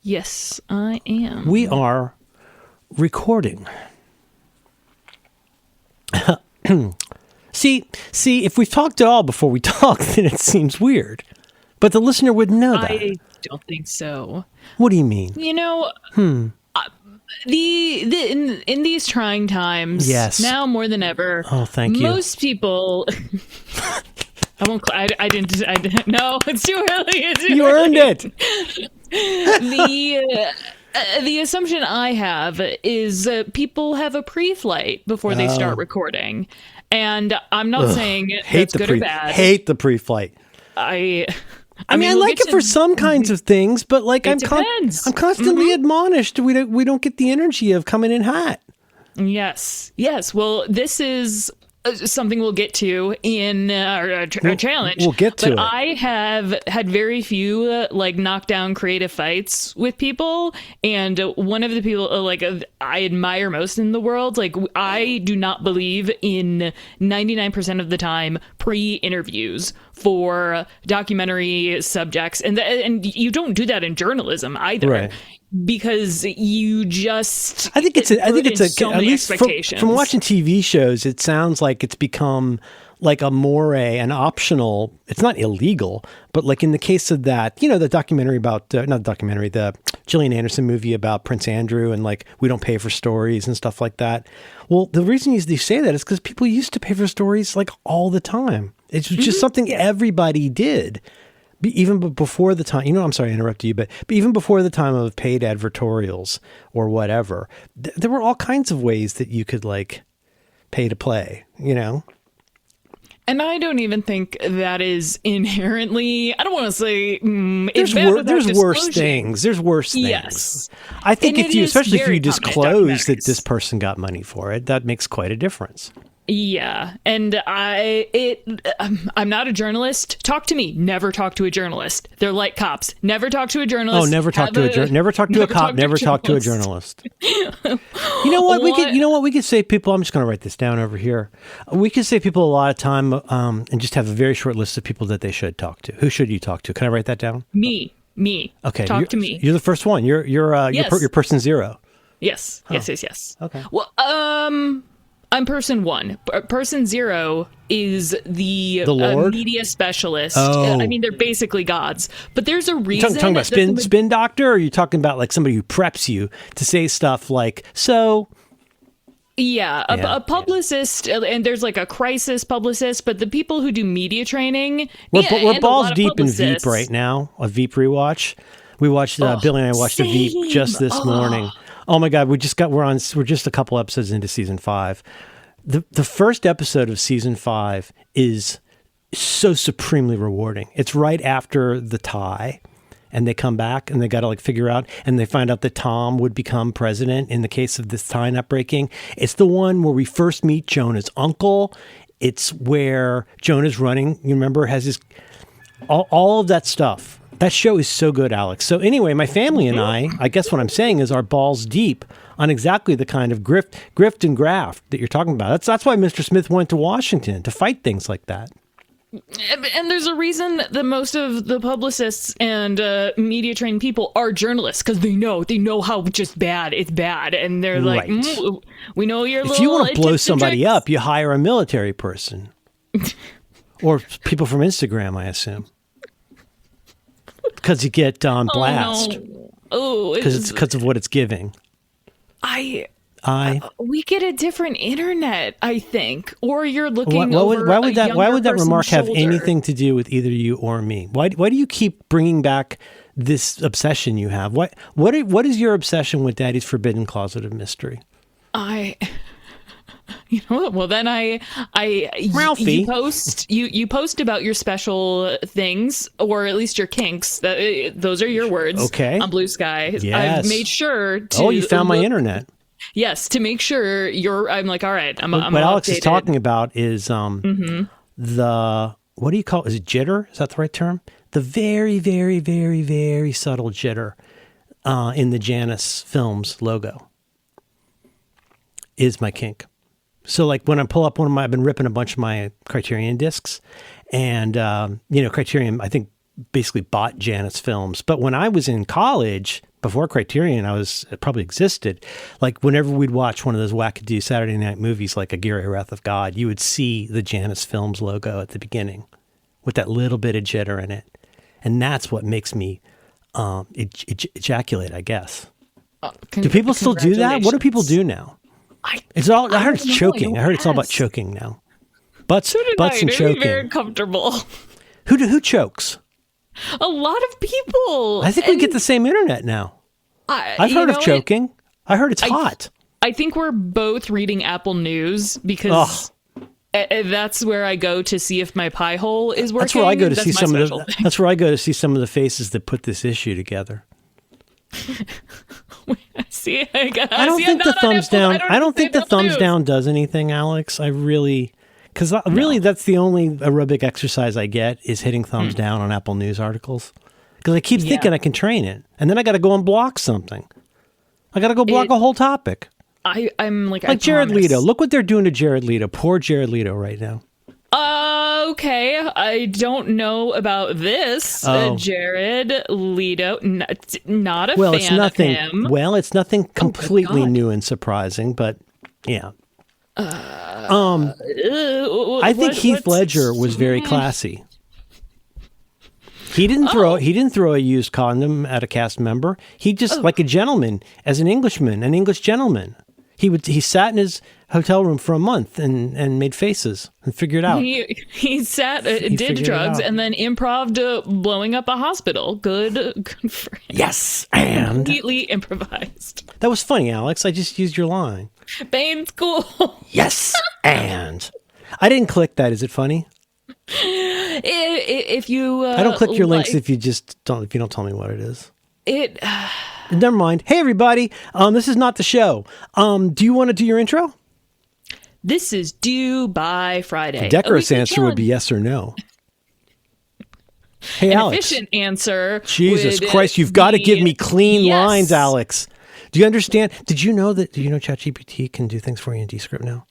Yes, I am. We are recording. See, if we've talked at all before we talk, then it seems weird. But the listener wouldn't know that. I don't think so. What do you mean? You know, in these trying times, Yes. now more than ever. Oh, thank you. Most people. I won't. I didn't. No, it's too early. You earned it. The assumption I have is people have a pre-flight before they start recording, and I'm not saying that's good or bad. Hate the pre-flight. I mean, I like it for some kinds of things, but like I'm constantly admonished. We don't get the energy of coming in hot. Yes. Well, this is something we'll get to in our challenge. We'll get to it. I have had very few knockdown creative fights with people, and one of the people I admire most in the world, I do not believe in 99% of the time pre-interviews for documentary subjects, and you don't do that in journalism either. Right. Because you just I think it's so at many least expectations. From watching TV shows, it sounds like it's become like a moray, an optional. It's not illegal, but like in the case of that, the documentary about the Gillian Anderson movie about Prince Andrew, and we don't pay for stories and stuff like that. Well, the reason you say that is because people used to pay for stories all the time. It's just something everybody did. Even before the time, I'm sorry I interrupted you, but even before the time of paid advertorials or whatever, there were all kinds of ways that you could pay to play, And I don't even think that is inherently, I don't want to say there's worse things. There's worse things. Yes. I think especially if you disclose that this person got money for it, that makes quite a difference. Yeah, and I'm not a journalist. Talk to me. Never talk to a journalist. They're like cops. Never talk to a journalist. Oh, never talk to a cop. Never talk to a journalist. You know what? We could save people. I'm just going to write this down over here. We could save people a lot of time and just have a very short list of people that they should talk to. Who should you talk to? Can I write that down? Me. Okay. Talk to me. You're the first one. You're person zero. Yes. Huh. Yes. Okay. Well, I'm person one. Person zero is the Lord? media specialist. Oh. I mean, they're basically gods. But there's a reason. You're talking about spin doctor, or are you talking about somebody who preps you to say stuff like, so... Yeah, a publicist, and there's a crisis publicist, but the people who do media training... We're balls deep in Veep right now, a Veep rewatch. We watched, Billy and I watched a Veep just this morning. Oh my God, we're just a couple episodes into season 5. The first episode of season 5 is so supremely rewarding. It's right after the tie, and they come back and they got to figure out, and they find out that Tom would become president in the case of this tie not breaking. It's the one where we first meet Jonah's uncle. It's where Jonah's running. You remember, has his all of that stuff. That show is so good, Alex. So anyway, my family and I guess what I'm saying is, are balls deep on exactly the kind of grift and graft that you're talking about. That's why Mr. Smith went to Washington, to fight things like that. And there's a reason that most of the publicists and media trained people are journalists, because they know how just bad it's bad, and they're like, right. We know you're. If you want to blow somebody up, you hire a military person, or people from Instagram, I assume. Because you get on blast. Oh, because of what it's giving. We get a different internet, I think. Or you're looking why would that remark shoulder. have anything to do with either you or me? Why do you keep bringing back this obsession you have? What is your obsession with Daddy's Forbidden Closet of Mystery? You know what? Well, then Ralphie, you post about your special things, or at least your kinks. Those are your words. Okay. On Blue Sky. Yes. I've made sure to. Oh, you found my internet. Yes, to make sure I'm like, all right. I'm what Alex is talking about is Mm-hmm. the, what do you call it? Is it jitter? Is that the right term? The very, very, very, very subtle jitter in the Janus Films logo is my kink. So when I pull up I've been ripping a bunch of my Criterion discs, and Criterion, I think basically bought Janus Films. But when I was in college, before Criterion, it probably existed. Like whenever we'd watch one of those wackadoo Saturday night movies like Aguirre, Wrath of God, you would see the Janus Films logo at the beginning with that little bit of jitter in it. And that's what makes me ejaculate, I guess. Do people still do that? What do people do now? I heard it's choking. I heard it's all about choking now. Butts and choking. Very uncomfortable. Who chokes? A lot of people. I think we get the same internet now. I've heard of choking. I heard it's hot. I think we're both reading Apple News because that's where I go to see if my pie hole is working. That's where I go to see some of the. That's where I go to see some of the faces that put this issue together. I don't think the thumbs down. I don't think the thumbs down does anything, Alex. Because that's the only aerobic exercise I get is hitting thumbs down on Apple News articles. Because I keep thinking I can train it, and then I got to go and block something. I got to go block a whole topic. I'm like Jared Leto. Look what they're doing to Jared Leto. Poor Jared Leto right now. Okay. I don't know about this. Jared Leto. Not a fan of him. Well, it's nothing completely new and surprising, but yeah. I think Heath Ledger was very classy. He didn't throw a used condom at a cast member. He just like a gentleman, as an English gentleman. He sat in his hotel room for a month and made faces and figured out. He sat, did drugs, and then improv'd blowing up a hospital. Good for him. Yes, and completely improvised. That was funny, Alex. I just used your line. Bane's cool. Yes, and I didn't click that. Is it funny? If you, I don't click your links if you don't tell me what it is. Never mind. Hey, everybody. This is not the show. Do you want to do your intro? This is due by Friday. The decorous answer would be yes or no. Hey, An Alex. efficient answer. Jesus Christ, you've got to give me clean lines, Alex. Do you understand? Do you know ChatGPT can do things for you in Descript now?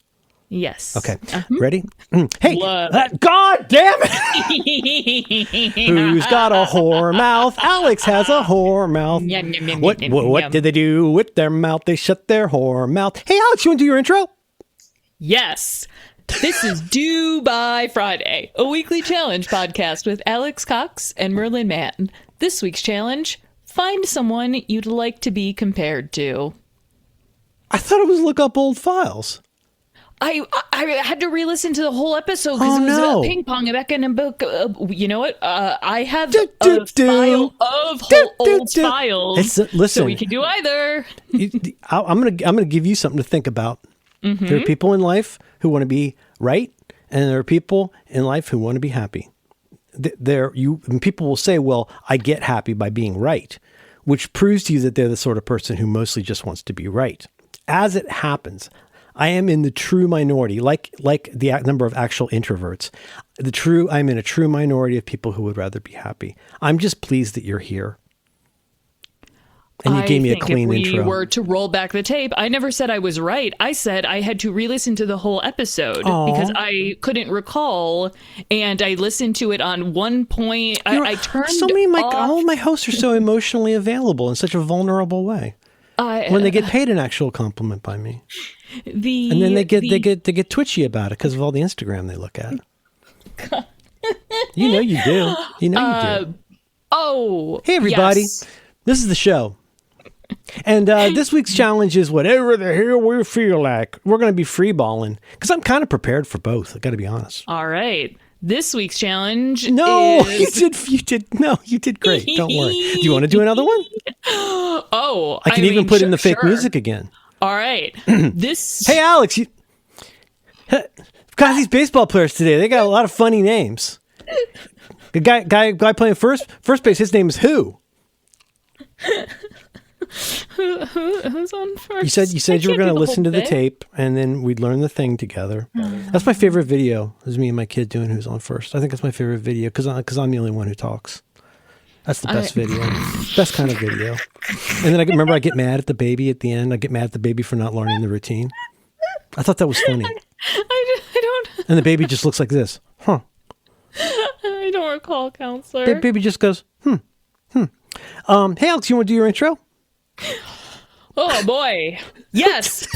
Yes. Okay. Ready? Hey, God damn it! Who's got a whore mouth? Alex has a whore mouth. What did they do with their mouth? They shut their whore mouth. Hey, Alex, you want to do your intro? Yes. This is Due by Friday, a weekly challenge podcast with Alex Cox and Merlin Mann. This week's challenge: find someone you'd like to be compared to. I thought it was look up old files. I had to re-listen to the whole episode because it was ping pong back in a book. You know what? I have a file of old files, listen, so we can do either. I'm gonna give you something to think about. Mm-hmm. There are people in life who want to be right, and there are people in life who want to be happy. And people will say, "Well, I get happy by being right," which proves to you that they're the sort of person who mostly just wants to be right. As it happens, I am in the true minority, like the number of actual introverts. I'm in a true minority of people who would rather be happy. I'm just pleased that you're here. And you gave me a clean intro. If we were to roll back the tape, I never said I was right. I said I had to re-listen to the whole episode because I couldn't recall, and I listened to it on one point. I turned all my hosts are so emotionally available in such a vulnerable way. When they get paid an actual compliment by me. And then they get twitchy about it because of all the Instagram they look at. You know you do. You do. Oh. Hey, everybody. Yes. This is the show. And this week's challenge is whatever the hell we feel like. We're going to be freeballing because I'm kind of prepared for both. I got to be honest. All right. This week's challenge is... you did great. Don't worry. Do you want to do another one? I can even put in the fake music again. All right. Hey, Alex, got these baseball players today. They got a lot of funny names. The guy playing first base, his name is who? Who's on first? You said you were going to listen to the tape, and then we'd learn the thing together. That's my favorite video. Is me and my kid doing who's on first. I think that's my favorite video because I'm the only one who talks. That's the best video, best kind of video. And then I get mad at the baby at the end. I get mad at the baby for not learning the routine. I thought that was funny. I don't. And the baby just looks like this, huh? I don't recall, counselor. Baby just goes, Hey, Alex, you want to do your intro? Oh, boy. Yes.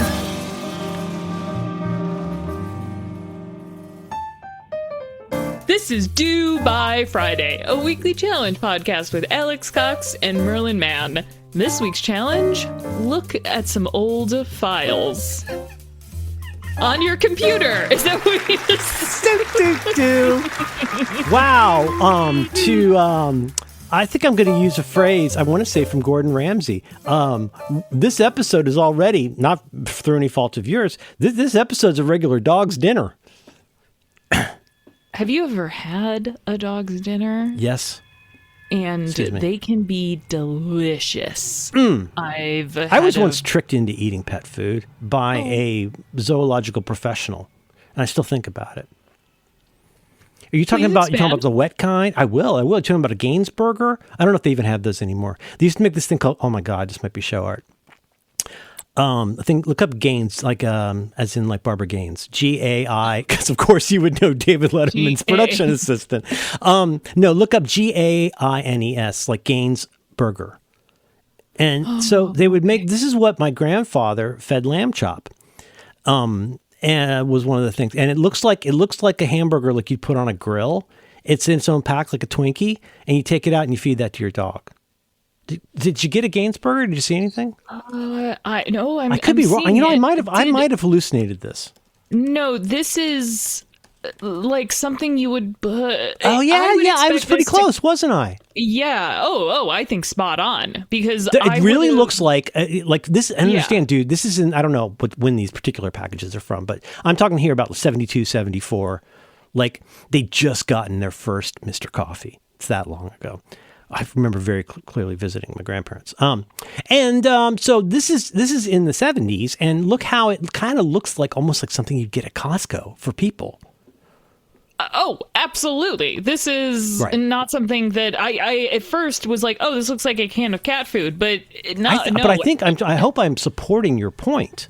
This is Due by Friday, a weekly challenge podcast with Alex Cox and Merlin Mann. This week's challenge, look at some old files. On your computer. Is that what we just Wow. I think I'm going to use a phrase I want to say from Gordon Ramsay. This episode is already, not through any fault of yours, this episode's a regular dog's dinner. Have you ever had a dog's dinner? Yes. And they can be delicious. I was once tricked into eating pet food by a zoological professional, and I still think about it. Are you talking about the wet kind? I will. Are you talking about a Gaines burger? I don't know if they even have those anymore. They used to make this thing called, oh my God, this might be show art. Look up Gaines, like as in like Barbara Gaines, G-A-I, because of course you would know David Letterman's production assistant. No, look up G-A-I-N-E-S, like Gaines Burger. And so they would make, this is what my grandfather fed lamb chop. And it was one of the things, and it looks like a hamburger like you'd put on a grill. It's in its own pack like a Twinkie, and you take it out and you feed that to your dog. Did you get a Gaines burger? Did you see anything? I could be wrong. I might have hallucinated this. No, this is like something you would. Oh yeah, I was pretty close, wasn't I? Yeah. I think spot on because it really looks like this. And understand, dude, this is in, I don't know when these particular packages are from, but I'm talking here about 72, 74. Like they just gotten their first Mr. Coffee. It's that long ago. I remember very clearly visiting my grandparents. So this is in the 70s, and look how it kind of looks like almost like something you'd get at Costco for people. Absolutely. This is not something that I at first was like, oh, this looks like a can of cat food, but no. But I hope I'm supporting your point,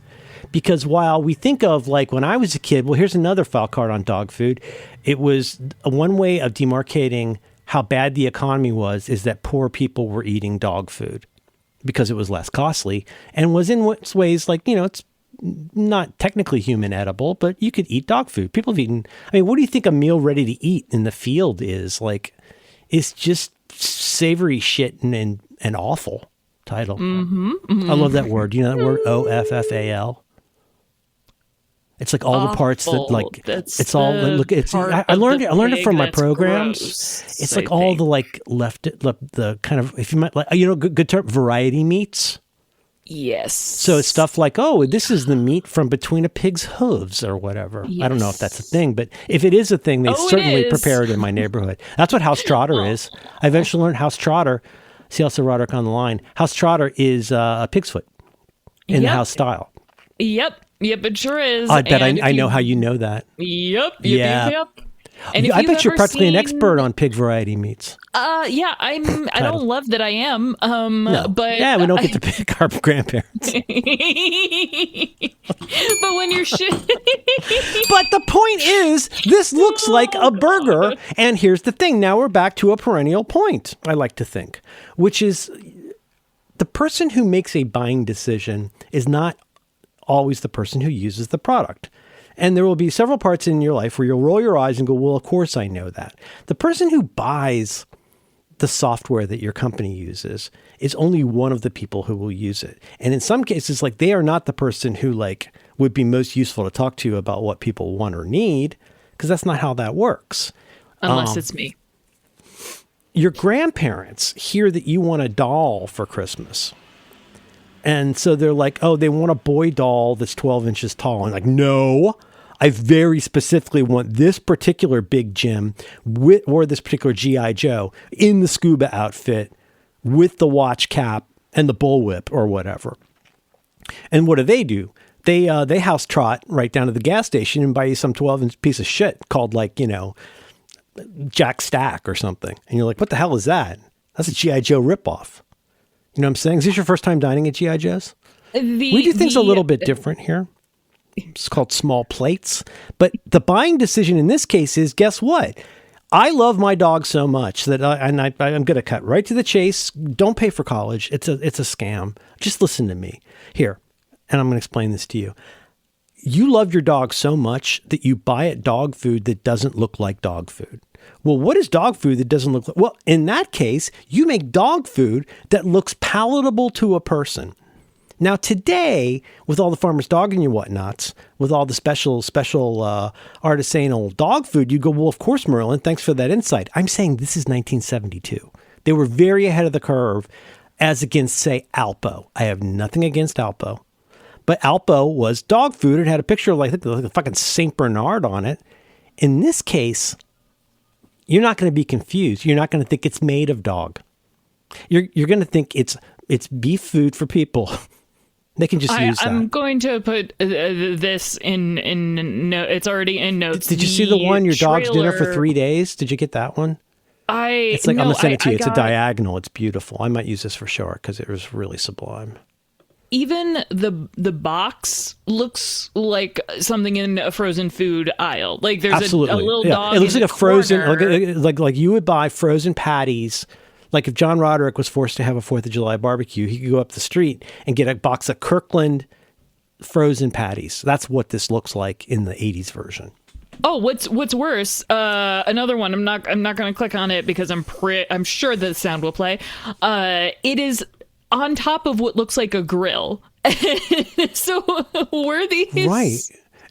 because while we think of like when I was a kid, well, here's another file card on dog food. It was one way of demarcating how bad the economy was, is that poor people were eating dog food because it was less costly and was in ways like, it's not technically human edible, but you could eat dog food. People have eaten, what do you think a meal ready to eat in the field is? Like, it's just savory shit and awful title. I love that word. You know that word, OFFAL? It's like all the parts that like it's all look. It's I learned it from my programs. Gross, it's like all the like the kind of, if you might like, good term, variety meats. Yes. So it's stuff like, oh, this is the meat from between a pig's hooves or whatever. Yes. I don't know if that's a thing, but if it is a thing, they certainly prepare it in my neighborhood. That's what House Trotter is. I eventually learned House Trotter. See also Roderick on the line. House Trotter is a pig's foot in the house style. Yep, it sure is. I bet I know how you know that. Yep. And I bet you're practically an expert on pig variety meats. Yeah, I don't love that I am. No. But yeah, we don't get to pick our grandparents. But when you're But the point is, this looks like a burger. And here's the thing. Now we're back to a perennial point, I like to think, which is the person who makes a buying decision is not always the person who uses the product. And there will be several parts in your life where you'll roll your eyes and go, well, of course I know that. The person who buys the software that your company uses is only one of the people who will use it. And in some cases, like they are not the person who like would be most useful to talk to about what people want or need, because that's not how that works. Unless it's me. Your grandparents hear that you want a doll for Christmas. And so they're like, oh, they want a boy doll that's 12 inches tall. And like, no, I very specifically want this particular Big Jim or this particular G.I. Joe in the scuba outfit with the watch cap and the bullwhip or whatever. And what do? They house trot right down to the gas station and buy you some 12-inch piece of shit called like, Jack Stack or something. And you're like, what the hell is that? That's a G.I. Joe ripoff. You know what I'm saying? Is this your first time dining at G.I. Joe's? We do things a little bit different here. It's called small plates. But the buying decision in this case is, guess what? I love my dog so much that I'm going to cut right to the chase. Don't pay for college. It's a scam. Just listen to me here. And I'm going to explain this to you. You love your dog so much that you buy it dog food that doesn't look like dog food. Well, what is dog food that doesn't look like? Well, in that case, you make dog food that looks palatable to a person. Now, today, with all the Farmer's Dog and your whatnots, with all the special artisanal dog food, you go, well, of course, Merlin, thanks for that insight. I'm saying this is 1972. They were very ahead of the curve as against, say, Alpo. I have nothing against Alpo. But Alpo was dog food. It had a picture of like a fucking St. Bernard on it. In this case, you're not going to be confused. You're not going to think it's made of dog. You're going to think it's beef food for people. They can just use that. I'm going to put this in it's already in notes. Did you see the one, your dog's dinner for 3 days? Did you get that one? It's like, I'm going to send it to you. It's a diagonal. It's beautiful. I might use this for sure because it was really sublime. Even the box looks like something in a frozen food aisle. Like there's a little dog. It looks like a frozen, like you would buy frozen patties. Like if John Roderick was forced to have a 4th of July barbecue, he could go up the street and get a box of Kirkland frozen patties. That's what this looks like in the 80s version. Oh, what's worse? Another one. I'm not going to click on it because I'm sure the sound will play. It is on top of what looks like a grill. So were these right?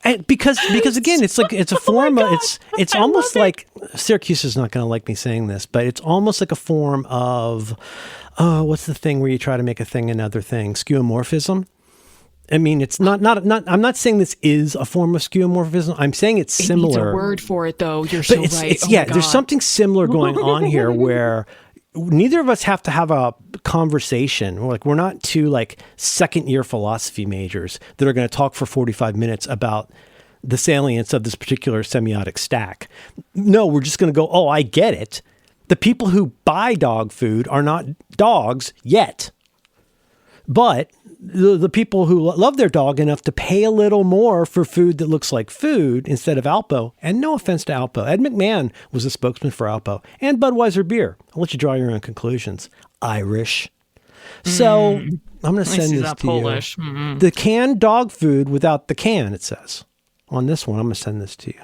And because again, it's like it's a form of it's almost like Syracuse is not going to like me saying this, but it's almost like a form of what's the thing where you try to make a thing another thing? Skeuomorphism. I mean, it's not. I'm not saying this is a form of skeuomorphism. I'm saying it's similar. It needs a word for it, though. You're so right. There's something similar going on here where neither of us have to have a conversation. We're not two like second-year philosophy majors that are going to talk for 45 minutes about the salience of this particular semiotic stack. No, we're just going to go, oh, I get it. The people who buy dog food are not dogs yet. But the people who love their dog enough to pay a little more for food that looks like food instead of Alpo, and no offense to Alpo, Ed McMahon was a spokesman for Alpo, and Budweiser beer. I'll let you draw your own conclusions. Irish. So I'm going to send this to Polish. you. Mm-hmm. The canned dog food without the can, it says. On this one, I'm going to send this to you.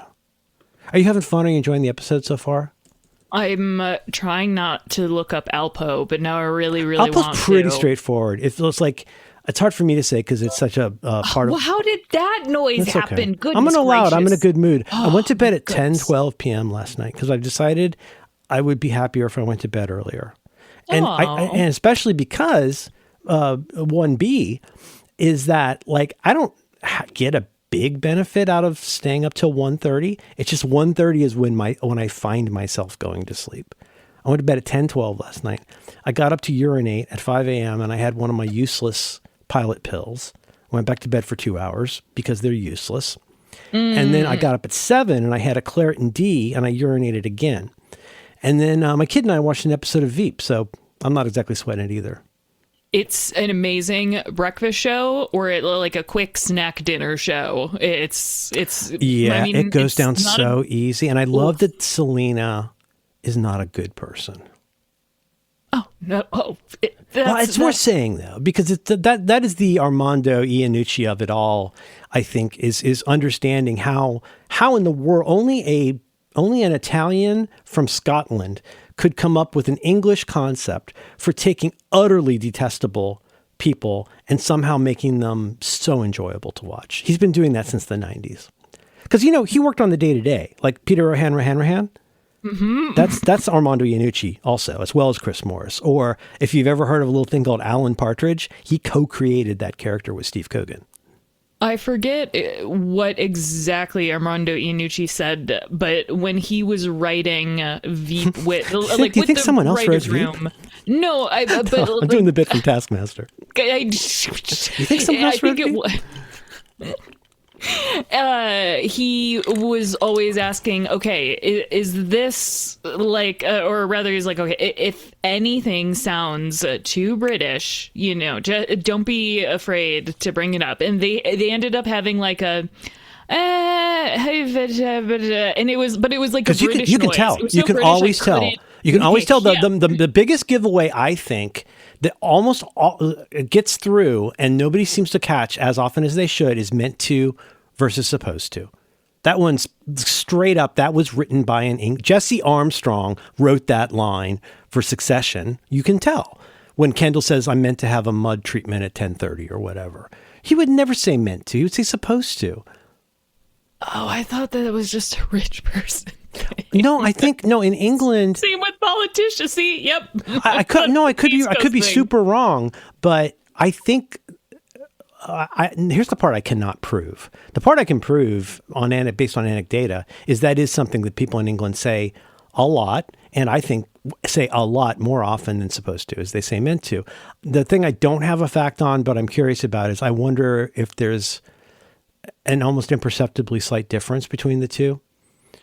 Are you having fun? Are you enjoying the episode so far? I'm trying not to look up Alpo, but now I really want to. Alpo's pretty straightforward. It looks like it's hard for me to say because it's such a part of. Well, how did that noise happen? Okay. Goodness I'm going to allow it. I'm in a good mood. Oh, I went to bed at 10:12 p.m. last night because I decided I would be happier if I went to bed earlier, and and especially because 1B is that like I don't get a big benefit out of staying up till 1:30. It's just 1:30 is when I find myself going to sleep. I went to bed at 10:12 last night. I got up to urinate at 5 a.m. and I had one of my useless pilot pills. Went back to bed for 2 hours because they're useless. And then I got up at 7 and I had a Claritin D and I urinated again. And then my kid and I watched an episode of Veep, so I'm not exactly sweating it either. It's an amazing breakfast show or like a quick snack dinner show. It's it goes down so easy. And I love that Selena is not a good person. Oh, no. Oh, it's worth saying, though, because that is the Armando Iannucci of it all, I think, is understanding how in the world only an Italian from Scotland could come up with an English concept for taking utterly detestable people and somehow making them so enjoyable to watch. He's been doing that since the 90s. Because, he worked on the day-to-day, like Peter Rohan. Mm-hmm. That's Armando Iannucci also, as well as Chris Morris. Or if you've ever heard of a little thing called Alan Partridge, he co-created that character with Steve Coogan. I forget what exactly Armando Iannucci said, but when he was writing Veep with do you think someone else wrote Veep? No, but I'm doing the bit from Taskmaster. You think someone else wrote Veep? He was always asking, okay, is this like, or rather he's like, okay, if anything sounds too British, don't be afraid to bring it up. And they ended up having like a and it was like a Because British you can noise. tell. It was You so can British, always I tell. couldn't- You can always tell. Yeah. The biggest giveaway, I think, that almost it gets through and nobody seems to catch as often as they should is meant to versus supposed to. That one's straight up. That was written by Jesse Armstrong wrote that line for Succession. You can tell when Kendall says, "I'm meant to have a mud treatment at 10:30 or whatever." He would never say meant to. He would say supposed to. Oh, I thought that it was just a rich person. No, I think no. In England, Same with politicians. See, yep. I could be super wrong, but I think here's the part I cannot prove. The part I can prove based on anecdata is that is something that people in England say a lot, and I think say a lot more often than supposed to, as they say meant to. The thing I don't have a fact on, but I'm curious about is I wonder if there's an almost imperceptibly slight difference between the two.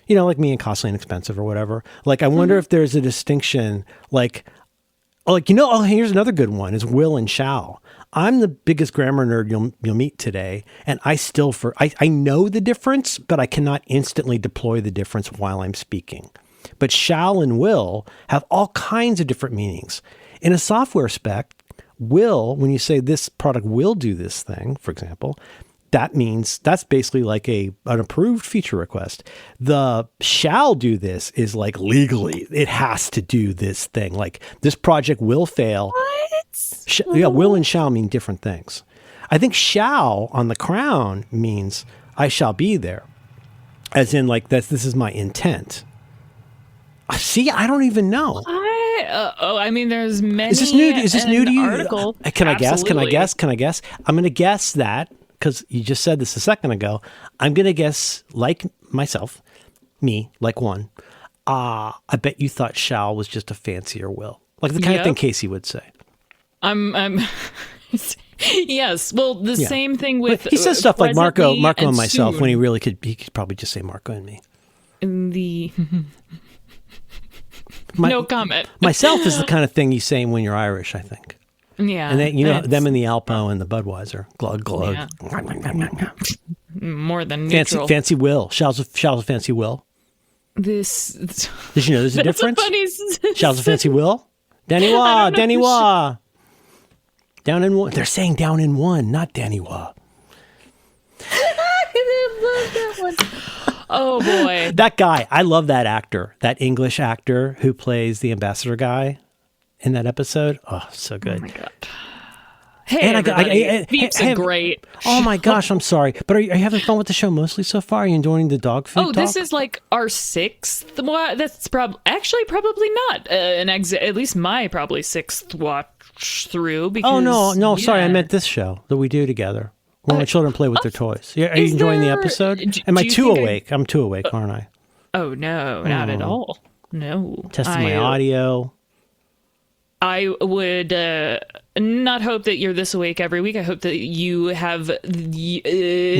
You know, like me and costly and expensive or whatever. Like, I wonder if there's a distinction, here's another good one is will and shall. I'm the biggest grammar nerd you'll meet today. And I still, I know the difference, but I cannot instantly deploy the difference while I'm speaking. But shall and will have all kinds of different meanings. In a software spec, will, when you say this product will do this thing, for example, that means that's basically like an approved feature request. The shall do this is like legally, it has to do this thing. Like this project will fail. What? Will and shall mean different things. I think shall on the Crown means I shall be there. As in like this is my intent. See, I don't even know. I mean, there's many. Is this new to you? Article. Can I guess? I'm going to guess that. Because you just said this a second ago, I'm going to guess, like myself, like one, I bet you thought shall was just a fancier will. Like the kind of thing Casey would say. I'm yes. Well, the same thing with... But he says stuff like Marco and myself soon. When he could probably just say Marco and me. In the... no comment. Myself is the kind of thing you say when you're Irish, I think. Yeah. And then, them in the Alpo and the Budweiser. Glug, glug. Yeah. More than neutral. Fancy will. Shall's a fancy will. This... Did you know there's a difference? Shall's a fancy will? Danny Wah. Down in one. They're saying down in one, not Danny Wah. Oh, boy. That guy. I love that actor. That English actor who plays the ambassador guy in that episode. Oh, so good. Oh, my God. Hey, Veep's great. Oh my gosh, I'm sorry, but are you having fun with the show mostly so far? Are you enjoying the dog food? This is like our sixth. That's probably not at least my probably sixth watch through. Because, sorry, I meant this show that we do together when my children play with their toys. Are you enjoying the episode? Am I too awake? I'm too awake, aren't I? Oh no, not at all. No, testing my audio. I would not hope that you're this awake every week. I hope that you have you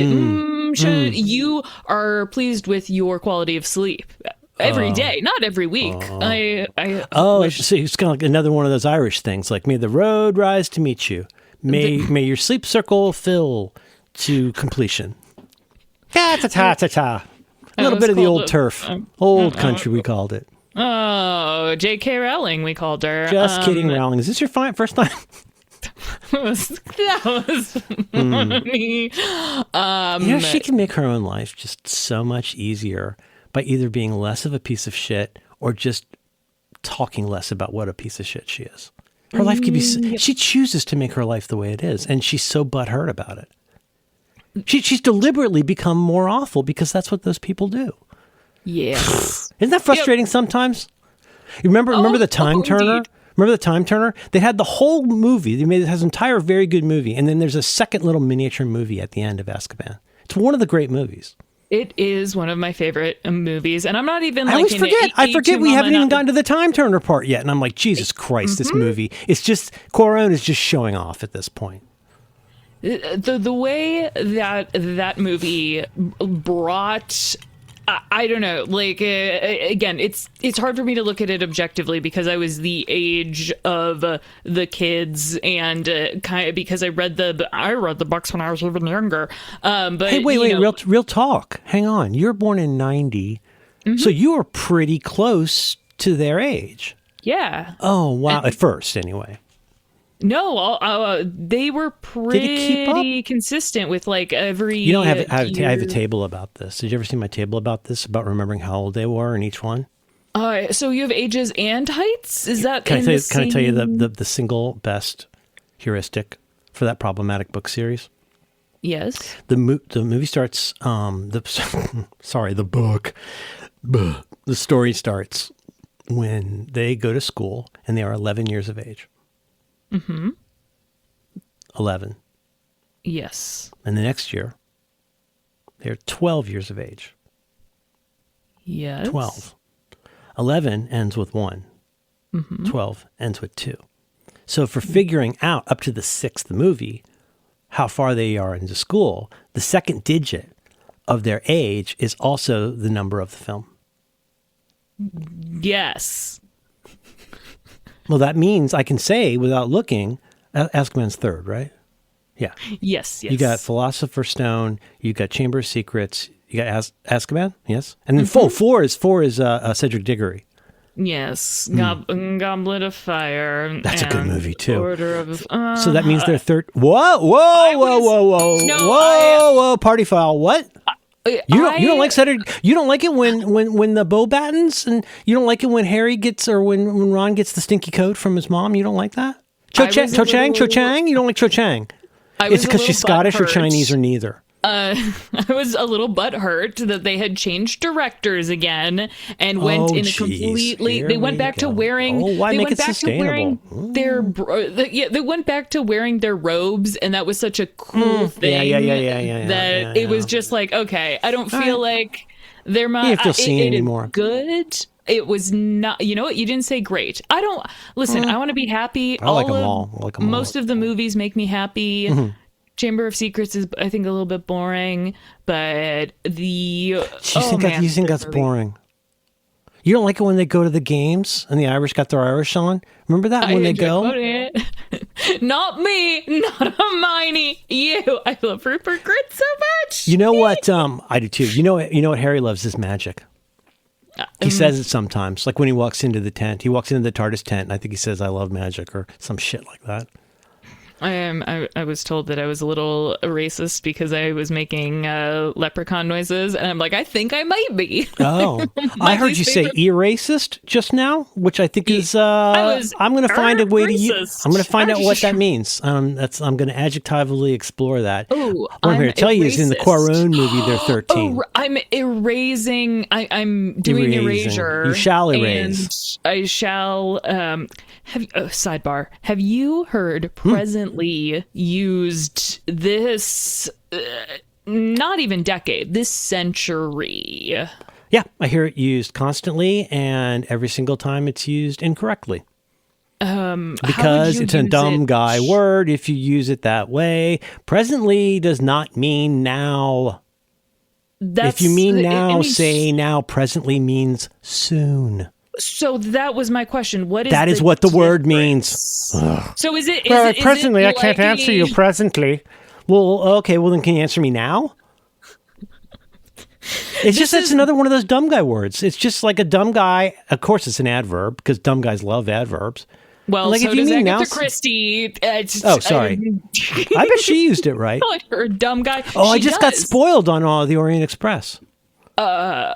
are pleased with your quality of sleep every day, not every week. It's kind of like another one of those Irish things. Like, may the road rise to meet you. May your sleep circle fill to completion. Ta-ta-ta-ta-ta. A little bit of the old turf. Old country, we called it. Oh, J.K. Rowling, we called her. Just kidding, Rowling. Is this your first time? that was funny. She can make her own life just so much easier by either being less of a piece of shit or just talking less about what a piece of shit she is. Her life could be... She chooses to make her life the way it is, and she's so butthurt about it. She's deliberately become more awful because that's what those people do. Yes. Isn't that frustrating sometimes? You remember the Time Turner? Indeed. Remember the Time Turner? They had the whole movie. It has an entire very good movie. And then there's a second little miniature movie at the end of Azkaban. It's one of the great movies. It is one of my favorite movies. And I'm not even I forget we haven't even gotten to the Time Turner part yet. And I'm like, Jesus Christ, this movie. It's just, Cuarón is just showing off at this point. The way that movie brought I don't know. Like again, it's hard for me to look at it objectively because I was the age of the kids and kind of because I read the books when I was even younger. But hey, wait, real talk. Hang on, you're born in 90, so you were pretty close to their age. Yeah. Oh wow! At first, anyway. No, they were pretty consistent with like every. You know, I have a table about this. Did you ever see my table about this? About remembering how old they were in each one? So you have ages and heights? Is that can I tell you the single best heuristic for that problematic book series? Yes. The movie starts. The book. The story starts when they go to school and they are 11 years of age. 11. Yes. And the next year, they're 12 years of age. Yes. 12. 11 ends with 1. 12 ends with 2. So for figuring out up to the 6th movie how far they are into school, the second digit of their age is also the number of the film. Yes. Well, that means I can say without looking, Azkaban's third, right? Yeah. Yes. You got Philosopher's Stone. You got Chamber of Secrets. You got Azkaban. Yes. And then four is Cedric Diggory. Yes. Goblet of Fire. That's a good movie too. Order of. So that means they're third. Whoa! Party foul. What? You don't like Cedric? You don't like it when the bow battens, and you don't like it when Harry gets or when Ron gets the stinky coat from his mom. You don't like that? Cho Chang. You don't like Cho Chang? It's because she's Scottish or Chinese or neither. I was a little butthurt that they had changed directors again and went in a completely. They went back to wearing. Why make it sustainable? They went back to wearing their robes, and that was such a cool thing. That it was just like, okay, I don't feel like they're my. You don't feel seen anymore. Good. It was not. You know what? You didn't say great. I don't listen. I want to be happy. I like them all. Most of the movies make me happy. Chamber of Secrets is, I think, a little bit boring, but you think that's boring? You don't like it when they go to the games and the Irish got their Irish on? Remember that when they go? Not me, not Hermione. You. I love Rupert Grint so much. You know what? I do too. You know what Harry loves is magic. He says it sometimes, like when he walks into the tent. He walks into the TARDIS tent, and I think he says, "I love magic," or some shit like that. I was told that I was a little racist because I was making leprechaun noises, and I'm like, I think I might be. Oh, I heard you say e-racist just now, which I think is. I'm going to find a way I'm going to find out what that means. I'm going to adjectively explore that. Oh, what I'm here to tell you is in the Quaron movie, they're 13. I'm erasing. I'm doing erasure. You shall erase. And I shall. Sidebar. Have you heard presently used this? Not even decade. This century. Yeah, I hear it used constantly, and every single time it's used incorrectly. Because it's a dumb guy word if you use it that way. Presently does not mean now. If you mean now, say now. Presently means soon. So that was my question. What is that? Is what the word means. So is it? Presently, I can't answer you presently. Well, okay. Well, then can you answer me now? It's another one of those dumb guy words. It's just like a dumb guy. Of course, it's an adverb because dumb guys love adverbs. Well, like so if you does mean Agatha Christie. Sorry. I bet she used it right. Like her dumb guy. Oh, I just got spoiled on the Orient Express. Oh.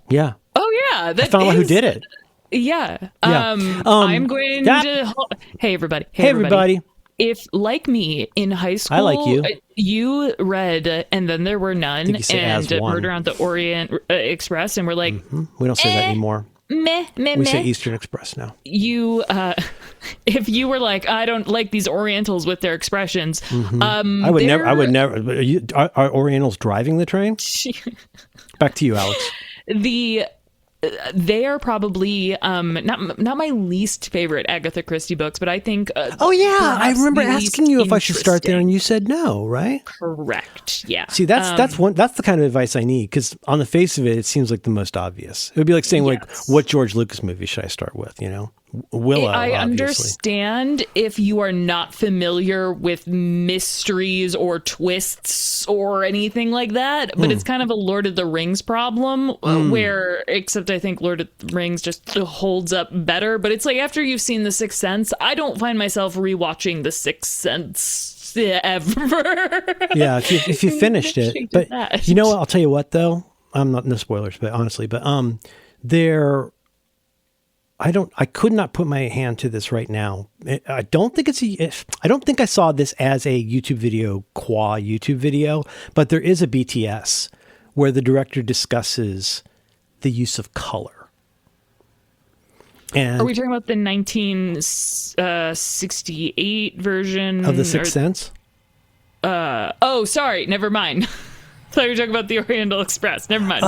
Yeah. Oh yeah. I found out who did it. Yeah. I'm going to. Hey everybody. Hey everybody. If, like me, in high school, I like you. You read And Then There Were None and Murder on the Orient Express, and we're like, we don't say that anymore. We say Eastern Express now. You, if you were like, I don't like these Orientals with their expressions. I would never. Are Orientals driving the train? Back to you, Alex. they are probably not my least favorite Agatha Christie books, but I think I remember asking you if I should start there, and you said no, right? Correct. Yeah. See, that's the kind of advice I need, because on the face of it, it seems like the most obvious. It would be like saying, like, what George Lucas movie should I start with? You know, Willow. I obviously understand if you are not familiar with mysteries or twists or anything like that, but it's kind of a Lord of the Rings problem where, except I think Lord of the Rings just holds up better. But it's like after you've seen The Sixth Sense, I don't find myself rewatching The Sixth Sense ever. Yeah, if you finished it. But you know what? I'll tell you what, though. I'm not, no spoilers, but honestly, but I could not put my hand to this right now. I don't think I saw this as a YouTube video, but there is a BTS where the director discusses the use of color. And are we talking about the 1968 version of The Sixth Sense? Oh, sorry. Never mind. I thought you were talking about the Oriental Express. Never mind.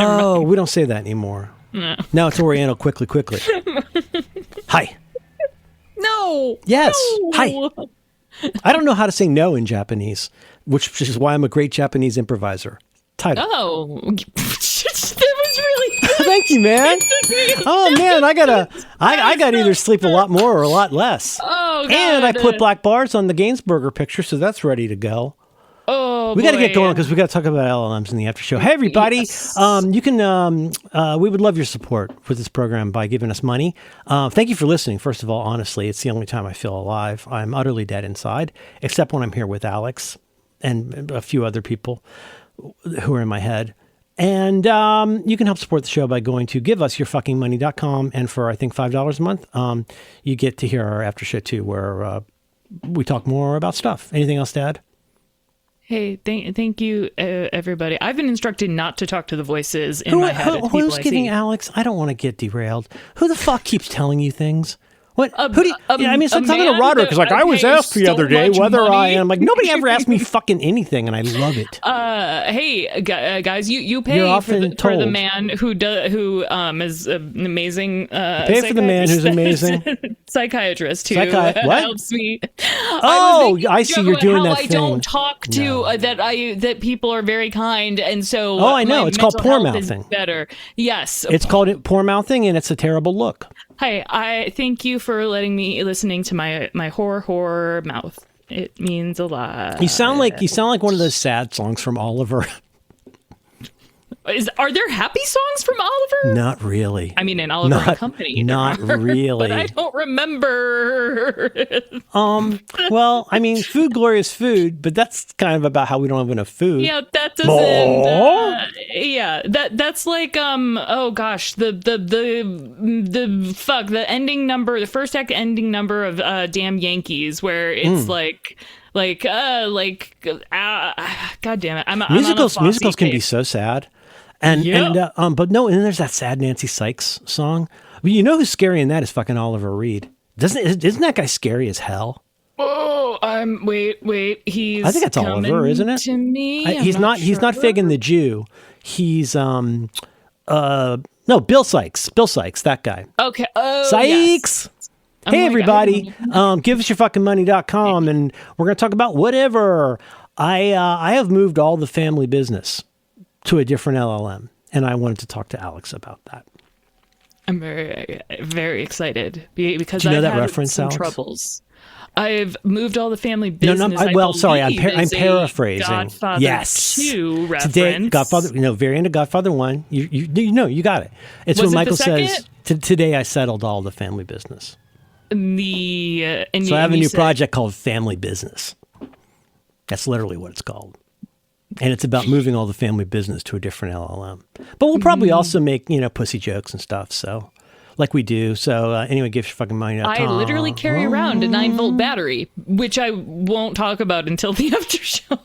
We don't say that anymore. No. Now it's Oriental. Quickly. Hi. No. Yes. No. Hi. I don't know how to say no in Japanese, which is why I'm a great Japanese improviser. Title. Oh, that was really good. Thank you, man. Oh man, I gotta either sleep a lot more or a lot less. Oh, God. And I put black bars on the Gainsburger picture, so that's ready to go. Oh, we got to get going because we got to talk about LLMs in the after show. Hey, everybody! Yes. You can. We would love your support for this program by giving us money. Thank you for listening. First of all, honestly, it's the only time I feel alive. I'm utterly dead inside, except when I'm here with Alex and a few other people who are in my head. And you can help support the show by going to giveusyourfuckingmoney.com. And for, I think, $5 a month, you get to hear our after show too, where we talk more about stuff. Anything else to add? Hey, thank you, everybody. I've been instructed not to talk to the voices in my head. Who's giving Alex? I don't want to get derailed. Who the fuck keeps telling you things? What? Who do you, I mean, it's like talking to Roderick. It's like, I was asked the other day whether I am. Like, nobody ever asked me fucking anything, and I love it. Hey, guys, you pay for the man who is an amazing. Pay for the man who's amazing. Psychiatrist who what? helps me. I see you're doing that I thing. don't talk to that people are very kind, and so I know it's called poor mouthing. Better, yes, it's called poor mouthing, and it's a terrible look. Hi, I thank you for letting me listening to my horror mouth. It means a lot. You sound like one of those sad songs from Oliver. Are there happy songs from Oliver? Not really. I mean, in Oliver and Company. Not really. But I don't remember. Well, I mean, food glory is food, but that's kind of about how we don't have enough food. Yeah, that doesn't. That's like oh gosh, the ending number, the first act ending number of Damn Yankees, where it's God damn it, musicals can be so sad. But there's that sad Nancy Sykes song. But you know who's scary in that is fucking Oliver Reed. Isn't that guy scary as hell? Oh, wait. I think that's Oliver, isn't it? To me, he's not Fagin the Jew. He's Bill Sykes. Bill Sykes, that guy. Okay. Oh, Sykes. Yes. Hey, everybody. Give us your fucking money.com, and we're going to talk about whatever. I have moved all the family business to a different LLM, and I wanted to talk to Alex about that. I'm very, very excited because Do you know I've that had reference, some Alex? troubles. I've moved all the family business. Sorry, I'm paraphrasing. Godfather yes. 2 reference. Today, Godfather, very into Godfather 1. You got it. It's when Michael says, today I settled all the family business. So I have a new project called Family Business. That's literally what it's called. And it's about moving all the family business to a different LLM. But we'll probably also make, pussy jokes and stuff. So, like we do. So, anyway, give your fucking money. I literally carry around a 9-volt battery, which I won't talk about until the after show.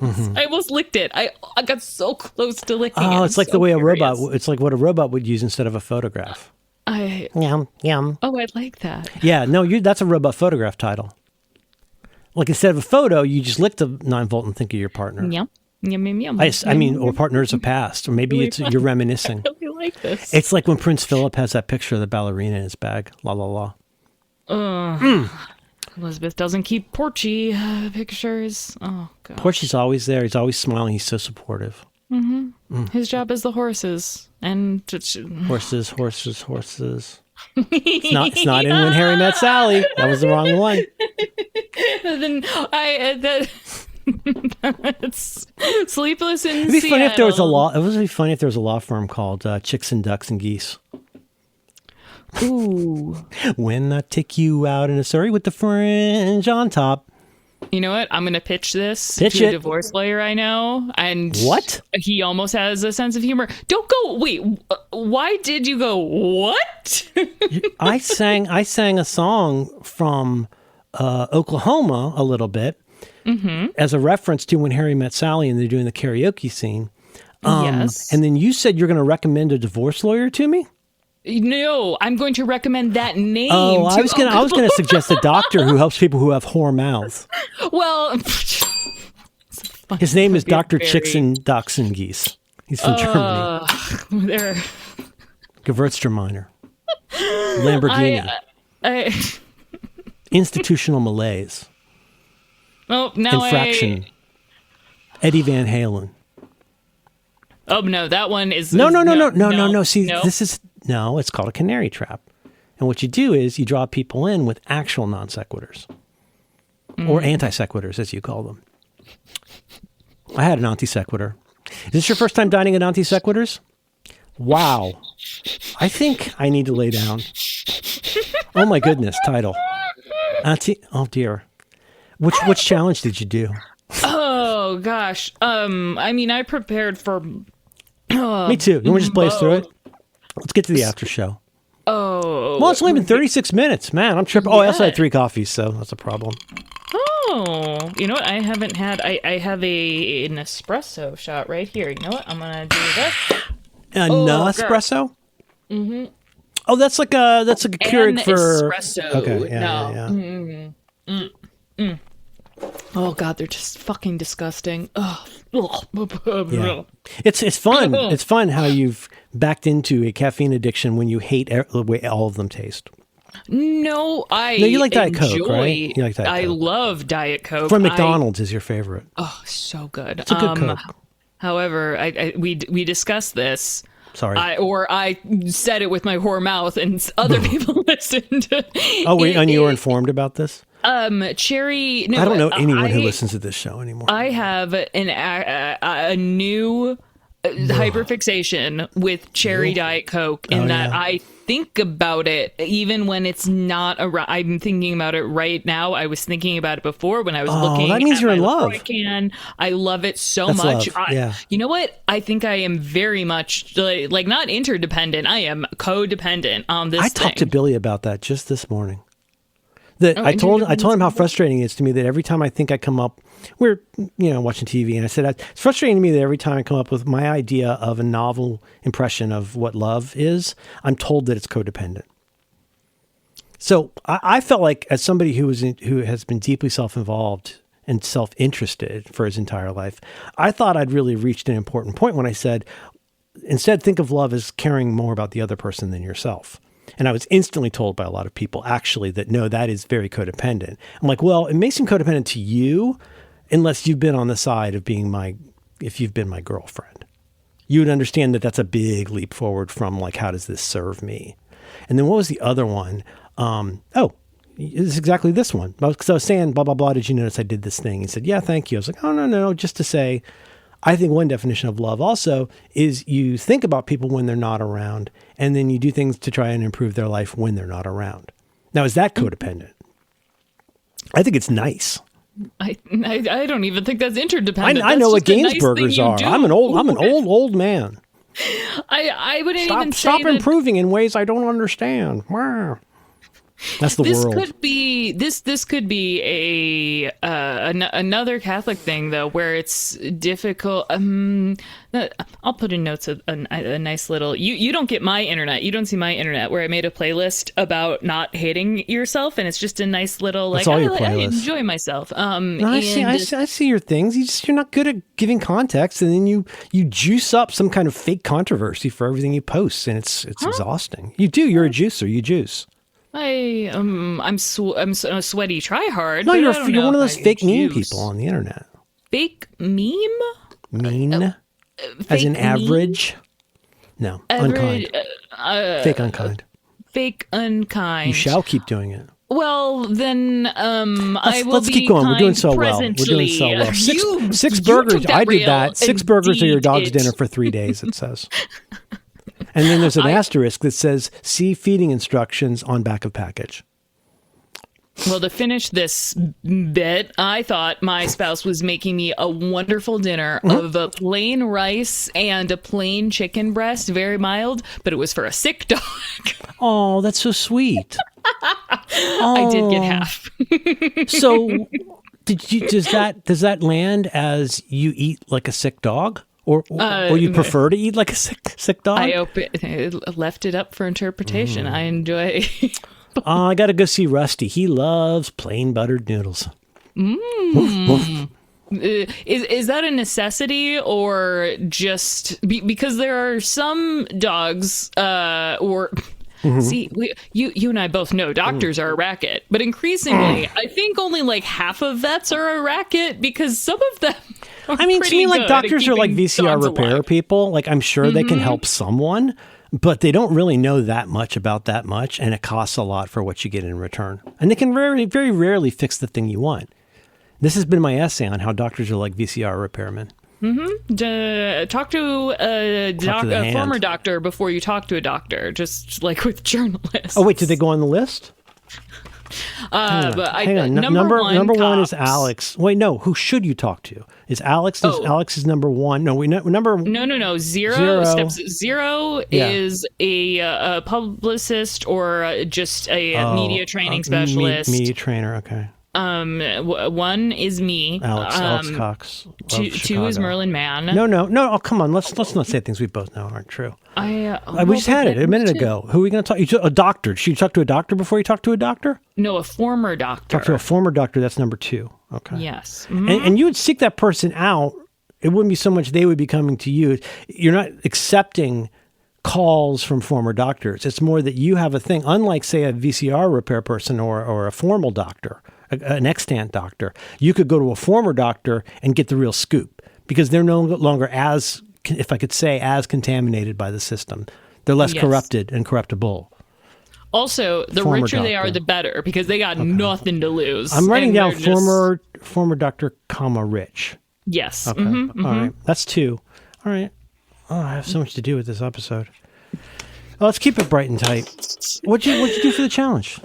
I almost licked it. I got so close to licking it. Oh, it's like the way it's like what a robot would use instead of a photograph. Yum. Oh, I like that. Yeah, no, that's a robot photograph title. Like instead of a photo, you just lick the 9-volt and think of your partner. Yum. Yum, yum, yum. I mean, or partners of past, or maybe it's you're reminiscing. I really like this. It's like when Prince Philip has that picture of the ballerina in his bag. La la la. Elizabeth doesn't keep Porchy pictures. Oh, God. Porchy's always there. He's always smiling. He's so supportive. His job is the horses. And Horses. It's not in When Harry Met Sally. That was the wrong one. then it's Sleepless in It'd be Seattle. funny if there was a law. It would be funny if there was a law firm called Chicks and Ducks and Geese. Ooh. When I take you out in a Surrey with the fringe on top. You know what? I'm going to pitch this Pitch to it. a divorce lawyer I know. And What? He almost has a sense of humor. Don't go. Wait. Why did you go? What? I sang a song from Oklahoma a little bit as a reference to When Harry Met Sally, and they're doing the karaoke scene. Yes. And then you said you're going to recommend a divorce lawyer to me? No, I'm going to recommend that name. Oh, I was going to suggest a doctor who helps people who have whore mouths. Well, His name is Dr. Chicks and Ducks and Geese. He's from Germany. There. Gewürztraminer. Lamborghini. Institutional malaise. Oh, now Infraction. Eddie Van Halen. Oh no, that one is No. See, this is it's called a canary trap. And what you do is you draw people in with actual non sequiturs. Or anti sequiturs, as you call them. I had an anti sequitur. Is this your first time dining at anti sequiturs? Wow. I think I need to lay down. Oh my goodness, title. Oh dear. Which challenge did you do? Oh gosh. I mean, I prepared for. Me too. You want to just blaze through it? Let's get to the after show. Oh. Well, it's only been 36 minutes. Man, I'm tripping. Oh, I also had 3 coffees, so that's a problem. Oh, you know what? I haven't had. I have an espresso shot right here. You know what? I'm gonna do this. An espresso? Mm-hmm. Oh, that's like a Keurig for espresso. Okay, yeah, no. yeah. Oh God, they're just fucking disgusting. Ugh. Yeah. It's fun. It's fun how you've backed into a caffeine addiction when you hate the way all of them taste. No, you like Diet Coke, right? You like Diet Coke. I love Diet Coke. From McDonald's is your favorite. Oh, so good. It's a good Coke. However, we discussed this. Sorry. I said it with my whore mouth, and other people listened. Oh wait, and you were informed about this? Cherry. No, I don't know anyone who listens to this show anymore. I have a new hyperfixation with cherry Diet Coke in that I think about it even when it's not around. I'm thinking about it right now. I was thinking about it before when I was looking. That means at you're in my love. LaCroix can. I love it so That's much. love. Yeah. You know what? I think I am very much like not interdependent. I am codependent on this. I talked to Billy about that just this morning. I told him how frustrating it is to me that every time I think I come up, we're watching TV, and I said it's frustrating to me that every time I come up with my idea of a novel impression of what love is, I'm told that it's codependent. So I felt like, as somebody who has been deeply self-involved and self-interested for his entire life, I thought I'd really reached an important point when I said, instead, think of love as caring more about the other person than yourself. And I was instantly told by a lot of people, actually, that no, that is very codependent. I'm like, well, it may seem codependent to you unless you've been on the side of if you've been my girlfriend. You would understand that that's a big leap forward from like, how does this serve me? And then what was the other one? It's exactly this one. Because I was saying, blah, blah, blah, did you notice I did this thing? He said, yeah, thank you. I was like, oh, no, just to say, I think one definition of love also is you think about people when they're not around, and then you do things to try and improve their life when they're not around. Now, is that codependent? I think it's nice. I don't even think that's interdependent. I know what Nice Gainsburgers are. I'm an old man. I wouldn't even say stop improving in ways I don't understand. That's the this world. Could be this could be a another Catholic thing though, where it's difficult. I'll put in notes a nice little. You don't get my internet. You don't see my internet where I made a playlist about not hating yourself, and it's just a nice little like I enjoy myself. No, I see your things. You're not good at giving context, and then you juice up some kind of fake controversy for everything you post, and it's exhausting. You do. You're a juicer. You juice. I'm a sweaty tryhard. No, you're one of those fake meme people on the internet. Fake meme? Mean? As in average? No, unkind. Fake unkind. Fake unkind. You shall keep doing it. Well, then let's keep going. We're doing so well. Six burgers. I did that. 6 burgers are your dog's dinner for 3 days, it says. And then there's an asterisk that says, see feeding instructions on back of package. Well, to finish this bit, I thought my spouse was making me a wonderful dinner of a plain rice and a plain chicken breast, very mild, but it was for a sick dog. Oh, that's so sweet. I did get half. So does that land as you eat like a sick dog? Or you prefer to eat like a sick dog? I left it up for interpretation. I enjoy. I got to go see Rusty. He loves plain buttered noodles. Is that a necessity or just because there are some dogs See, you and I both know doctors are a racket, but increasingly, I think only like half of vets are a racket because some of them. I mean, to me, like doctors are like VCR repair people. Like, I'm sure they can help someone, but they don't really know that much about that much, and it costs a lot for what you get in return. And they can very rarely fix the thing you want. This has been my essay on how doctors are like VCR repairmen. Talk to a former doctor before you talk to a doctor, just like with journalists. Oh, wait, did they go on the list? Hang on. Number one is Alex. Wait, no. Who should you talk to? Is Alex? Alex is number one. No, No. Zero. Step zero is a publicist or just a media training specialist. Media trainer. Okay. One is me. Alex Cox. Two is Merlin Mann. No. Oh, come on. Let's not say things we both know aren't true. We just had it a minute ago. Who are we going to talk? A doctor. Should you talk to a doctor before you talk to a doctor? No, a former doctor. Talk to a former doctor. That's number 2. Okay. Yes. And you would seek that person out. It wouldn't be so much they would be coming to you. You're not accepting calls from former doctors. It's more that you have a thing. Unlike, say, a VCR repair person or a formal doctor, an extant doctor, you could go to a former doctor and get the real scoop because they're no longer as, if I could say, as contaminated by the system. They're less corrupted and corruptible. Also, the former richer doctor. They are, the better because they got nothing to lose. I'm writing down former doctor, rich. Yes. Okay. All right. That's 2. All right. Oh, I have so much to do with this episode. Well, let's keep it bright and tight. What'd you do for the challenge?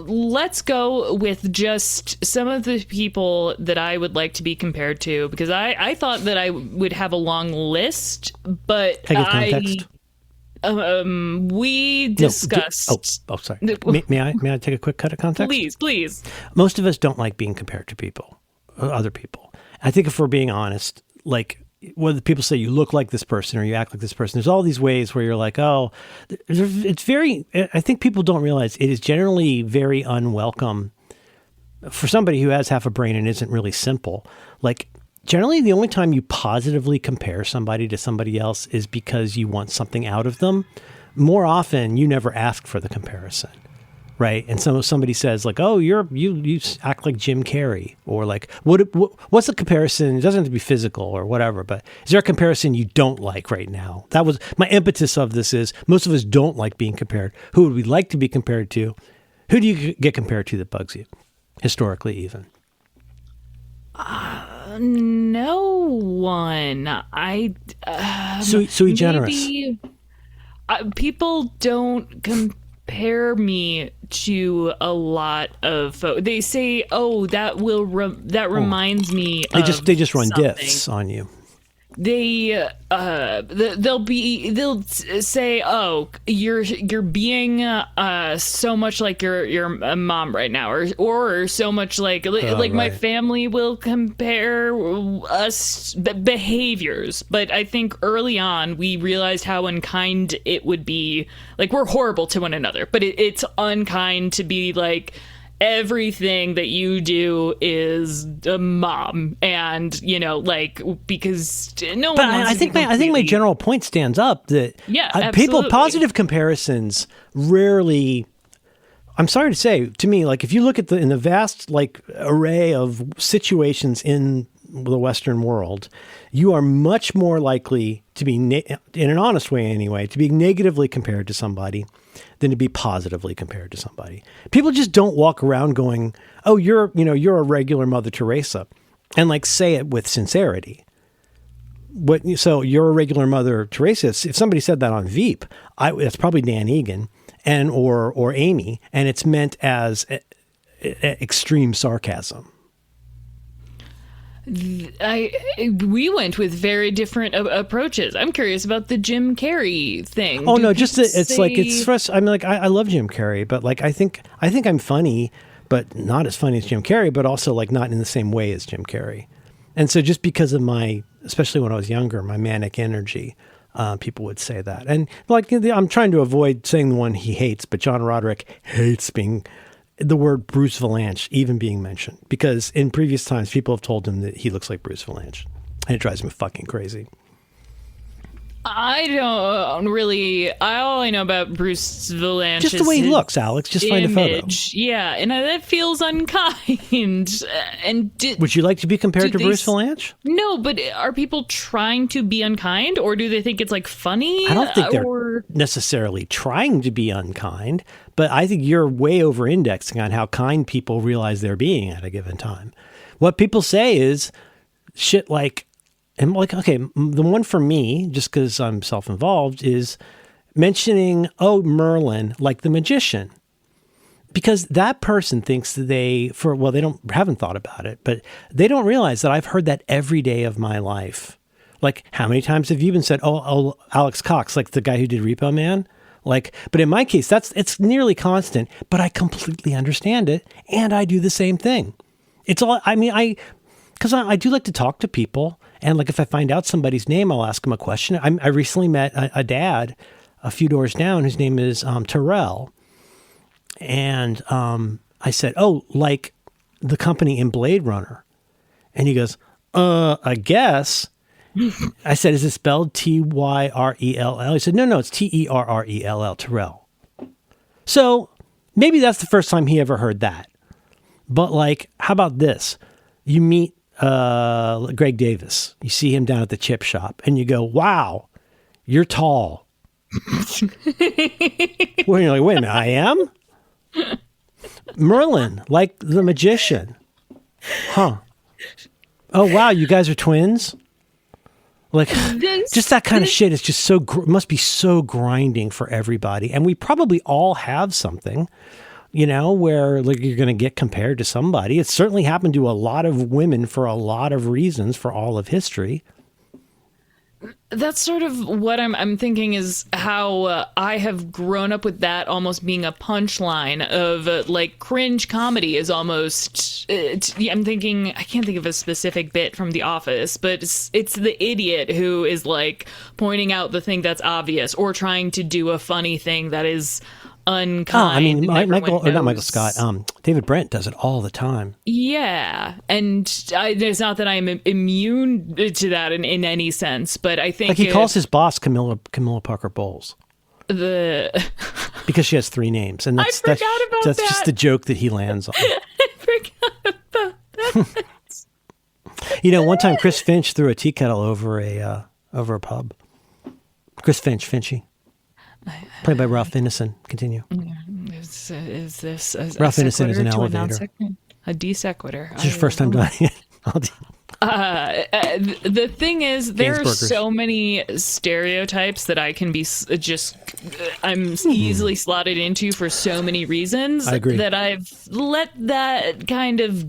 Let's go with just some of the people that I would like to be compared to because I thought that I would have a long list, but context? We discussed. Sorry. May I take a quick cut of context? Please. Most of us don't like being compared to people, other people. I think if we're being honest, like, whether people say you look like this person or you act like this person, there's all these ways where you're like, oh, I think people don't realize it is generally very unwelcome for somebody who has half a brain and isn't really simple. Like, generally the only time you positively compare somebody to somebody else is because you want something out of them. More often, you never ask for the comparison. Right. And somebody says like, oh, you act like Jim Carrey, or like, what's the comparison? It doesn't have to be physical or whatever, but is there a comparison you don't like right now? That was my impetus of this is most of us don't like being compared. Who would we like to be compared to? Who do you get compared to that bugs you? Historically, even. No one. Sui generis. People don't compare me to a lot of folks. They say, "Oh, that reminds me." They just run diffs on you. they'll say, oh, you're being so much like your mom right now, or so much like my family will compare us behaviors. But I think early on we realized how unkind it would be. Like, we're horrible to one another, but it's unkind to be like, everything that you do is a mom, and because no one. But I think my general point stands up that people positive comparisons rarely. I'm sorry to say, to me, like if you look at in the vast array of situations in the Western world, you are much more likely to be in an honest way anyway to be negatively compared to somebody than to be positively compared to somebody. People just don't walk around going, "Oh, you're a regular Mother Teresa," and say it with sincerity. So you're a regular Mother Teresa. If somebody said that on Veep, that's probably Dan Egan or Amy, and it's meant as extreme sarcasm. We went with very different approaches. I'm curious about the Jim Carrey thing. Oh, no, it's for us. I mean, I love Jim Carrey, but I think I'm funny, but not as funny as Jim Carrey, but also not in the same way as Jim Carrey. And so just because of especially when I was younger, my manic energy, people would say that. And I'm trying to avoid saying the one he hates, but John Roderick hates the word Bruce Vilanch even being mentioned, because in previous times people have told him that he looks like Bruce Vilanch, and it drives him fucking crazy. I don't really. All I know about Bruce Vilanch just the way he looks, Alex. Just find a photo. Yeah, and that feels unkind. Would you like to be compared to Bruce Vilanch? No, but are people trying to be unkind, or do they think it's funny? I don't think they're necessarily trying to be unkind, but I think you're way over-indexing on how kind people realize they're being at a given time. What people say is shit like. And okay, the one for me, just because I'm self-involved, is mentioning, Merlin, like the magician. Because that person thinks that they haven't thought about it, but they don't realize that I've heard that every day of my life. Like, how many times have you been said, oh, Alex Cox, like the guy who did Repo Man? But in my case, it's nearly constant, but I completely understand it, and I do the same thing. It's all, because I do like to talk to people. And if I find out somebody's name, I'll ask them a question. I recently met a dad a few doors down whose name is Terrell. And I said, oh, like the company in Blade Runner. And he goes, I guess. I said, is it spelled Tyrell? He said, no, it's Terrell, Terrell. So maybe that's the first time he ever heard that. But how about this? You meet Greg Davis. You see him down at the chip shop and you go, wow, you're tall. Well, you're like, wait a minute, I am? Merlin, like the magician. Huh. Oh, wow, you guys are twins? Just that kind of shit is just must be so grinding for everybody. And we probably all have something, where you're going to get compared to somebody. It's certainly happened to a lot of women for a lot of reasons for all of history. That's sort of what I'm thinking is how I have grown up with that almost being a punchline of cringe comedy is almost. I'm thinking I can't think of a specific bit from The Office, but it's the idiot who is pointing out the thing that's obvious or trying to do a funny thing that is unkind. Michael Scott. David Brent does it all the time. Yeah, and it's not that I'm immune to that in any sense, but I think he calls his boss Camilla Parker Bowles. Because she has 3 names, and that's just the joke that he lands on. I forgot about that. One time Chris Finch threw a tea kettle over a pub. Chris Finchy. Played by Ralph Ineson. Continue. Is this Ralph Ineson is an elevator. A de sequitur. It's your first time doing it. The thing is, there are so many stereotypes that I can be I'm easily slotted into for so many reasons. I agree. That I've let that kind of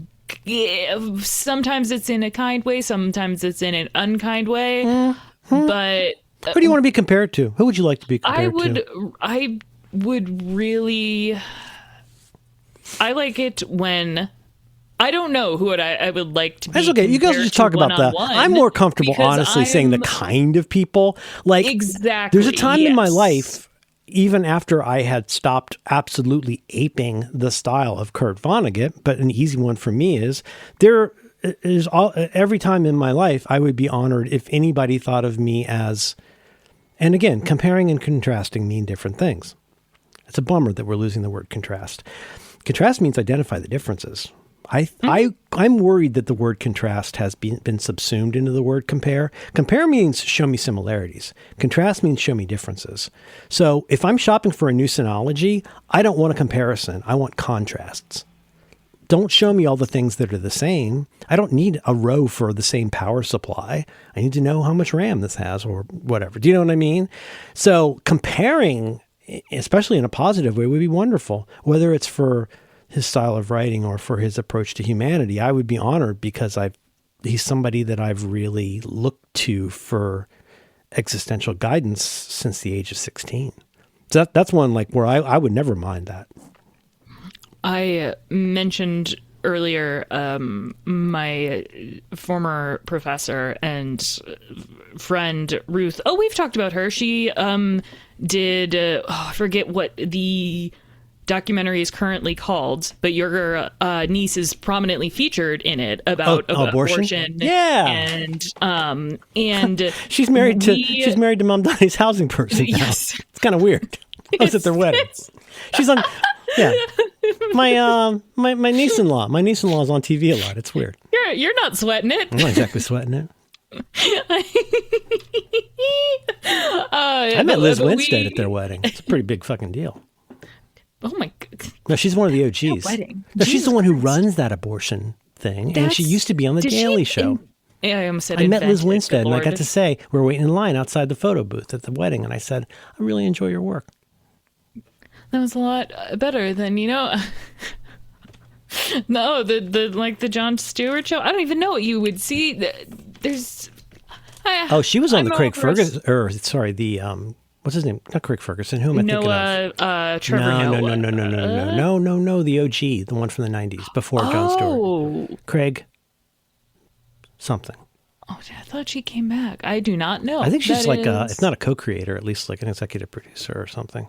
sometimes it's in a kind way, sometimes it's in an unkind way. But who do you want to be compared to? Who would you like to be compared to? I would really. I like it when. I don't know who I would like to be. That's okay. You guys just talk about that. I'm more comfortable, honestly, saying the kind of people. Like, exactly. There's a time in my life, even after I had stopped absolutely aping the style of Kurt Vonnegut, but an easy one for me is every time in my life, I would be honored if anybody thought of me as, and again, comparing and contrasting mean different things. It's a bummer that we're losing the word contrast. Contrast means identify the differences. I'm worried that the word contrast has been subsumed into the word compare. Compare means show me similarities. Contrast means show me differences. So if I'm shopping for a new Synology, I don't want a comparison. I want contrasts. Don't show me all the things that are the same. I don't need a row for the same power supply. I need to know how much RAM this has or whatever. Do you know what I mean? So comparing, especially in a positive way, would be wonderful. Whether it's for his style of writing or for his approach to humanity, I would be honored because he's somebody that I've really looked to for existential guidance since the age of 16. So that's one like where I would never mind that. I mentioned earlier my former professor and friend Ruth. Oh, we've talked about her. She did I forget what the documentary is currently called, but your niece is prominently featured in it about abortion. Yeah, and she's married to Mom Donnie's housing person now. Yes, it's kind of weird. I was at their wedding. She's on. Yeah, my niece-in-law. My niece-in-law is on TV a lot. It's weird. You're not sweating it. I'm not exactly sweating it. I met Liz Winstead at their wedding. It's a pretty big fucking deal. Oh my God. No, she's one of the OGs. No, she's the one who runs that abortion thing, and she used to be on the Daily Show. I almost said I met Liz Winstead, and I got to say, we were waiting in line outside the photo booth at the wedding, and I said, I really enjoy your work. That was a lot better than, no, the Jon Stewart show. I don't even know what you would see. There's. She was on the Craig Ferguson, what's his name? Not Craig Ferguson. Who am I thinking of? Trevor Noah. No, the OG, the one from the 90s, before Jon Stewart. Craig something. Oh, I thought she came back. I do not know. I think she's if not a co-creator, at least like an executive producer or something.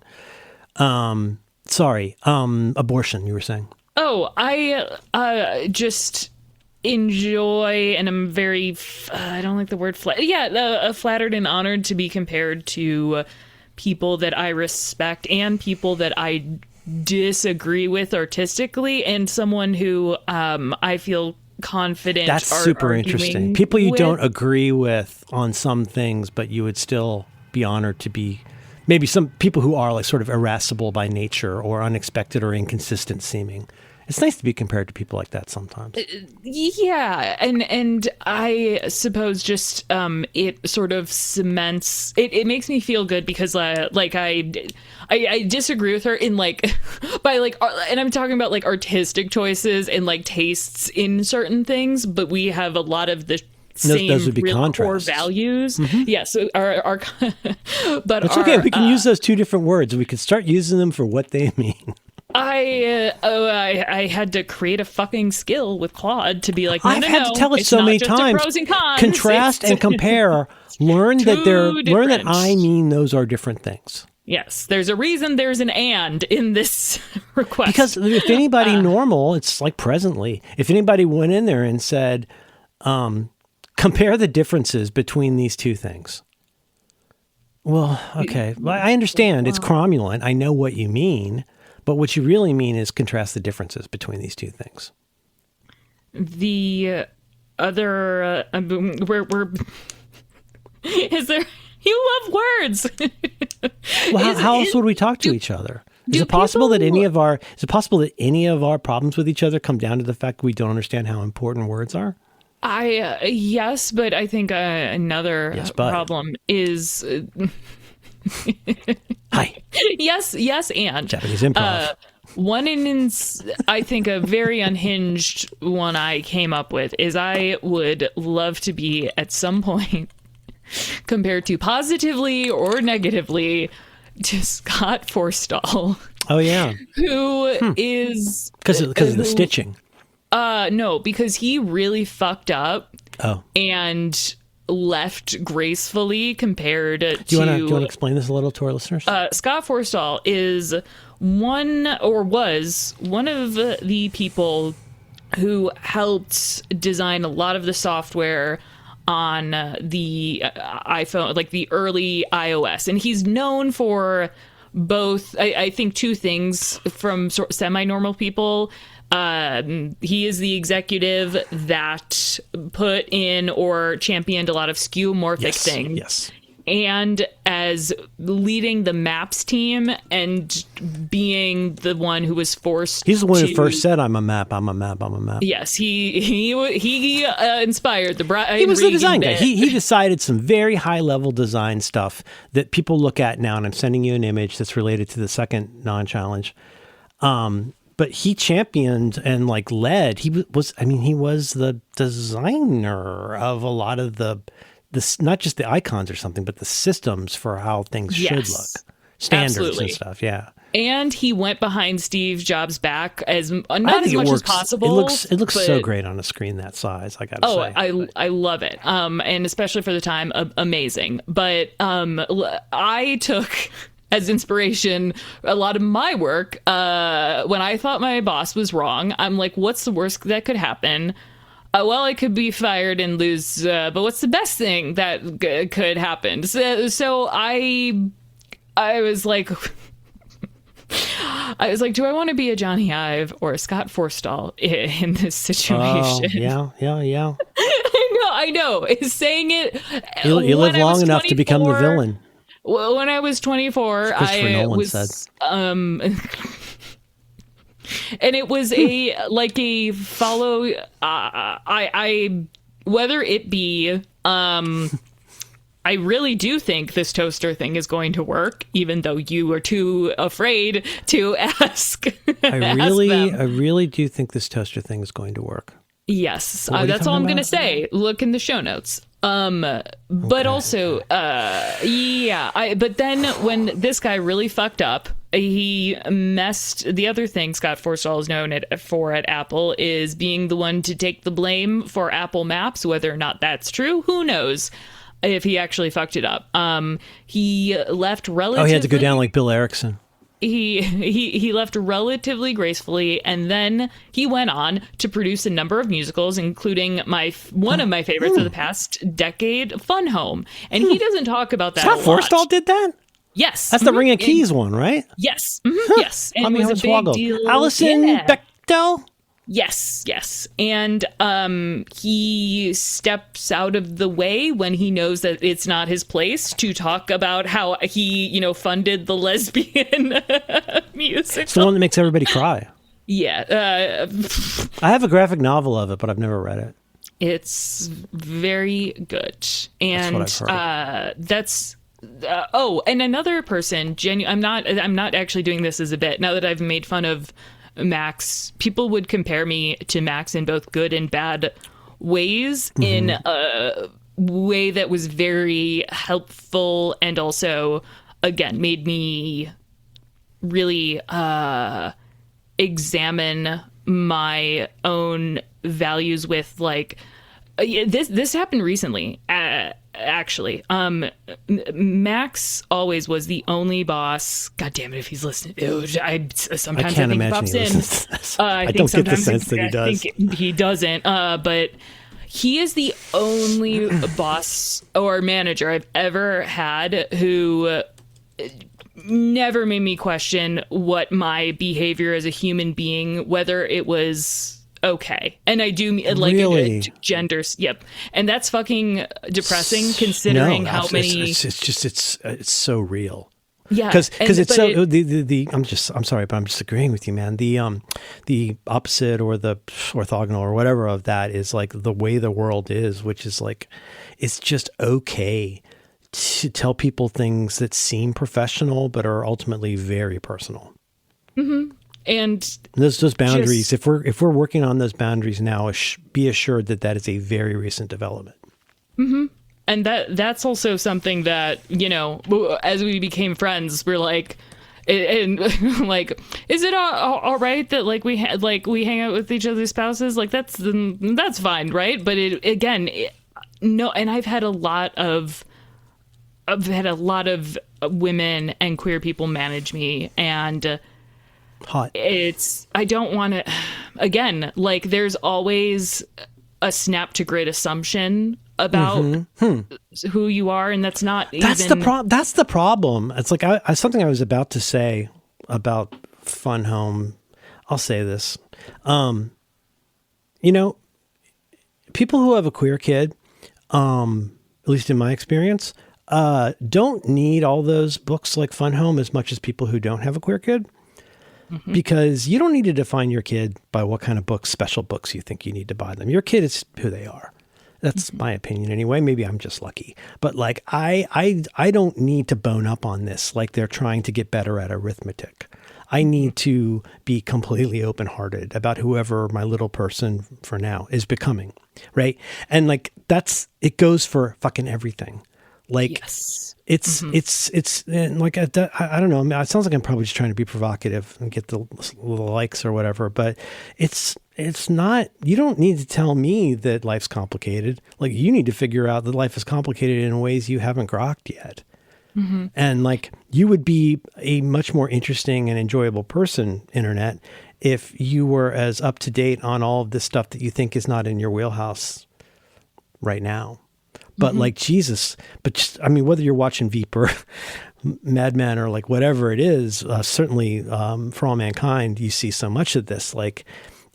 Abortion, you were saying. Oh, I just enjoy, and I'm very, I don't like the word flattered and honored to be compared to people that I respect and people that I disagree with artistically, and someone who I feel confident. That's super interesting. People you don't agree with on some things, but you would still be honored to be. Maybe some people who are like sort of irascible by nature or unexpected or inconsistent seeming. It's nice to be compared to people like that sometimes. Yeah, and I suppose just it sort of cements. It makes me feel good because I disagree with her in and I'm talking about like artistic choices and like tastes in certain things, but we have a lot of the same those would be real core values. Mm-hmm. Yes, our but it's okay. We can use those two different words. We could start using them for what they mean. I had to create a fucking skill with Claude to be like, no, I've had to tell it so many times. Pros and cons. Contrast and compare. Learn that I mean those are different things. Yes, there's a reason there's an and in this request. Because if anybody normal, it's like presently, if anybody went in there and said, compare the differences between these two things. Well, okay. Well, I understand it's cromulent. I know what you mean. But what you really mean is contrast the differences between these two things. The other, we're is there, you love words. Well, how else would we talk to each other? Is it possible that any of our problems with each other come down to the fact that we don't understand how important words are? Yes, but I think another problem is Hi. Yes, and Japanese improv. I think a very unhinged one I came up with is I would love to be at some point compared to positively or negatively to Scott Forstall. Oh yeah, who is because of the stitching. No, because he really fucked up. Oh, and left gracefully compared to. Do you want to explain this a little to our listeners? Scott Forstall is was one of the people who helped design a lot of the software on the iPhone, like the early iOS, and he's known for both. I think two things from semi-normal people. He is the executive that put in or championed a lot of skeuomorphic things. Yes. And as leading the maps team and being the one who was forced. He's the one who first said, "I'm a map. I'm a map. I'm a map." Yes, he inspired the. He was the design guy. He decided some very high level design stuff that people look at now. And I'm sending you an image that's related to the second non-challenge. But he championed and like led. He was the designer of a lot of the not just the icons or something, but the systems for how things should look, standards and stuff. Yeah. And he went behind Steve Jobs' back as much as possible. It looks so great on a screen that size. I gotta say. I love it. And especially for the time, amazing. But I took as inspiration a lot of my work when I thought my boss was wrong. I'm like, what's the worst that could happen? Well, I could be fired and lose, but what's the best thing that could happen? So I was like, do I want to be a Johnny Ive or a Scott Forstall in this situation? Oh, yeah. I know. Is saying it. You live long enough to become the villain. Well, when I was 24, I was and it was a follow. I whether it be I really do think this toaster thing is going to work, even though you were too afraid to ask. I really do think this toaster thing is going to work. Yes, that's all I'm going to say. Look in the show notes. But also, but then when this guy really fucked up, he messed. The other thing Scott Forstall is known for at Apple is being the one to take the blame for Apple Maps. Whether or not that's true, who knows? If he actually fucked it up, he left relatively. Oh, he had to go down like Bill Erickson. He left relatively gracefully, and then he went on to produce a number of musicals, including one of my favorites of the past decade, Fun Home. And he doesn't talk about that. Scott Forstall did that? Yes. That's the Ring of Keys one, right? Yes. Yes. And it was a big deal. Alison Bechdel? Yes. And he steps out of the way when he knows that it's not his place to talk about how he, funded the lesbian musical. It's the one that makes everybody cry. Yeah. I have a graphic novel of it, but I've never read it. It's very good. And that's what I've heard. And another person, I'm not actually doing this as a bit. Now that I've made fun of Max, people would compare me to Max in both good and bad ways, in a way that was very helpful and also, again, made me really examine my own values with this happened recently. Actually, Max always was the only boss. God damn it, if he's listening. Sometimes I think he pops in. I don't get the sense that he does. I think he doesn't. But he is the only boss or manager I've ever had who never made me question what my behavior as a human being, whether it was okay. And I do like really? Genders. Yep. And that's fucking depressing considering how many. It's so real. Yeah. Because it's I'm sorry, but I'm just agreeing with you, man. The opposite or the orthogonal or whatever of that is like the way the world is, which is like, it's just okay to tell people things that seem professional but are ultimately very personal. Mm-hmm. And those boundaries, if we're working on those boundaries now, be assured that is a very recent development. Mm-hmm. And that's also something that, as we became friends, we're like, and like, is it all right that like we hang out with each other's spouses? Like that's fine, right? But no. And I've had a lot of women and queer people manage me, and hot. I don't want to. Again, like there's always a snap to grid assumption about who you are, and that's not that's the problem. It's like something I was about to say about Fun Home. I'll say this. People who have a queer kid, at least in my experience, don't need all those books like Fun Home as much as people who don't have a queer kid. Mm-hmm. Because you don't need to define your kid by what kind of books, special books you think you need to buy them. Your kid is who they are. That's my opinion anyway. Maybe I'm just lucky. But like I don't need to bone up on this like they're trying to get better at arithmetic. I need to be completely open-hearted about whoever my little person for now is becoming, right? And like it goes for fucking everything. Like it's like I don't know. I mean, it sounds like I'm probably just trying to be provocative and get the little likes or whatever. But it's not. You don't need to tell me that life's complicated. Like you need to figure out that life is complicated in ways you haven't grokked yet. Mm-hmm. And like you would be a much more interesting and enjoyable person, internet, if you were as up to date on all of this stuff that you think is not in your wheelhouse right now. But like Jesus, but just, I mean, whether you're watching Veep or Mad Men or like whatever it is, certainly For All Mankind, you see so much of this. Like,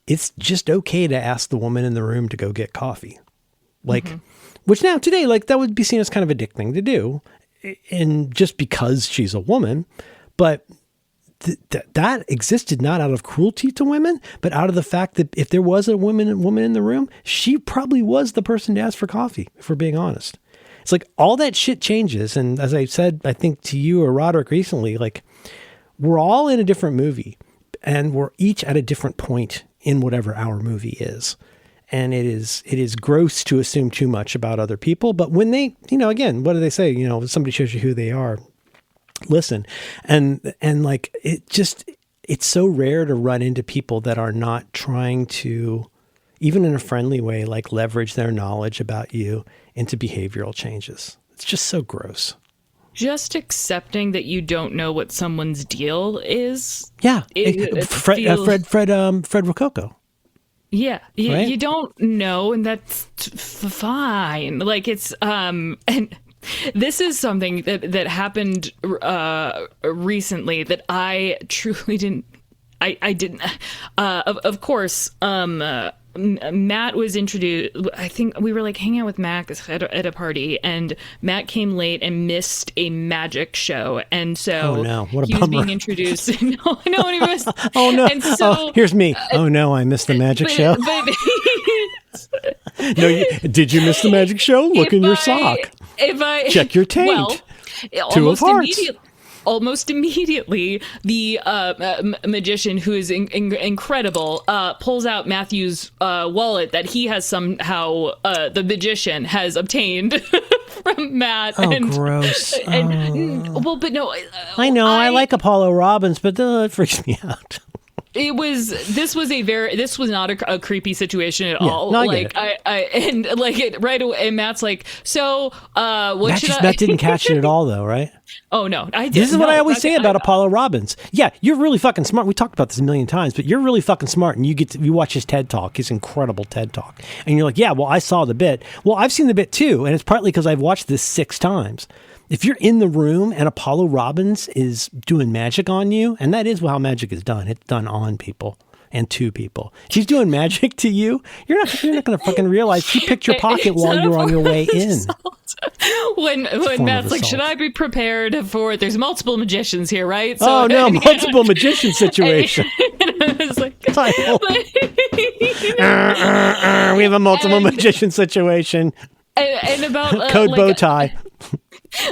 it's just okay to ask the woman in the room to go get coffee. Like, which now today, like that would be seen as kind of a dick thing to do. And just because she's a woman, but that existed not out of cruelty to women, but out of the fact that if there was a woman in the room, she probably was the person to ask for coffee, if we're being honest. It's like all that shit changes. And as I said, I think to you or Roderick recently, like we're all in a different movie and we're each at a different point in whatever our movie is. And it is gross to assume too much about other people. But when they, again, what do they say? Somebody shows you who they are. Listen, and like it's so rare to run into people that are not trying to, even in a friendly way, like leverage their knowledge about you into behavioral changes. It's just so gross. Just accepting that you don't know what someone's deal is. Yeah, Fred Rococo. Yeah, right? You don't know, and that's fine. Like it's and. This is something that happened recently that I truly didn't. I didn't. Of course, Matt was introduced. I think we were like hanging out with Matt at a party, and Matt came late and missed a magic show, and so oh no, what a he bummer. was being introduced. No, he missed. Oh no! And so, here's me. Oh no, I missed the magic show. No, did you miss the magic show? Look in your sock. Check your taint. Well, Two of hearts. Almost immediately, the magician, who is incredible, pulls out Matthew's wallet that he has somehow, the magician has obtained from Matt. Oh, gross. Well, but no. I know, I like Apollo Robbins, but it freaks me out. This was not a creepy situation at all. No, like right away, and Matt's like, so Matt didn't catch it at all though, right? Oh no, I did. This is what I always say about Apollo Robbins. Yeah, you're really fucking smart. We talked about this a million times, but you're really fucking smart, and you watch his TED Talk, his incredible TED Talk, and you're like, yeah, well, I saw the bit. Well, I've seen the bit too, and it's partly because I've watched this 6 times. If you're in the room and Apollo Robbins is doing magic on you, and that is how magic is done. It's done on people and to people. She's doing magic to you. You're not going to fucking realize she picked your pocket while you were on your way in. When Matt's like, should I be prepared for? There's multiple magicians here, right? So, oh no, multiple magician situation. And I was like, we have a multiple magician situation. And about code bow tie.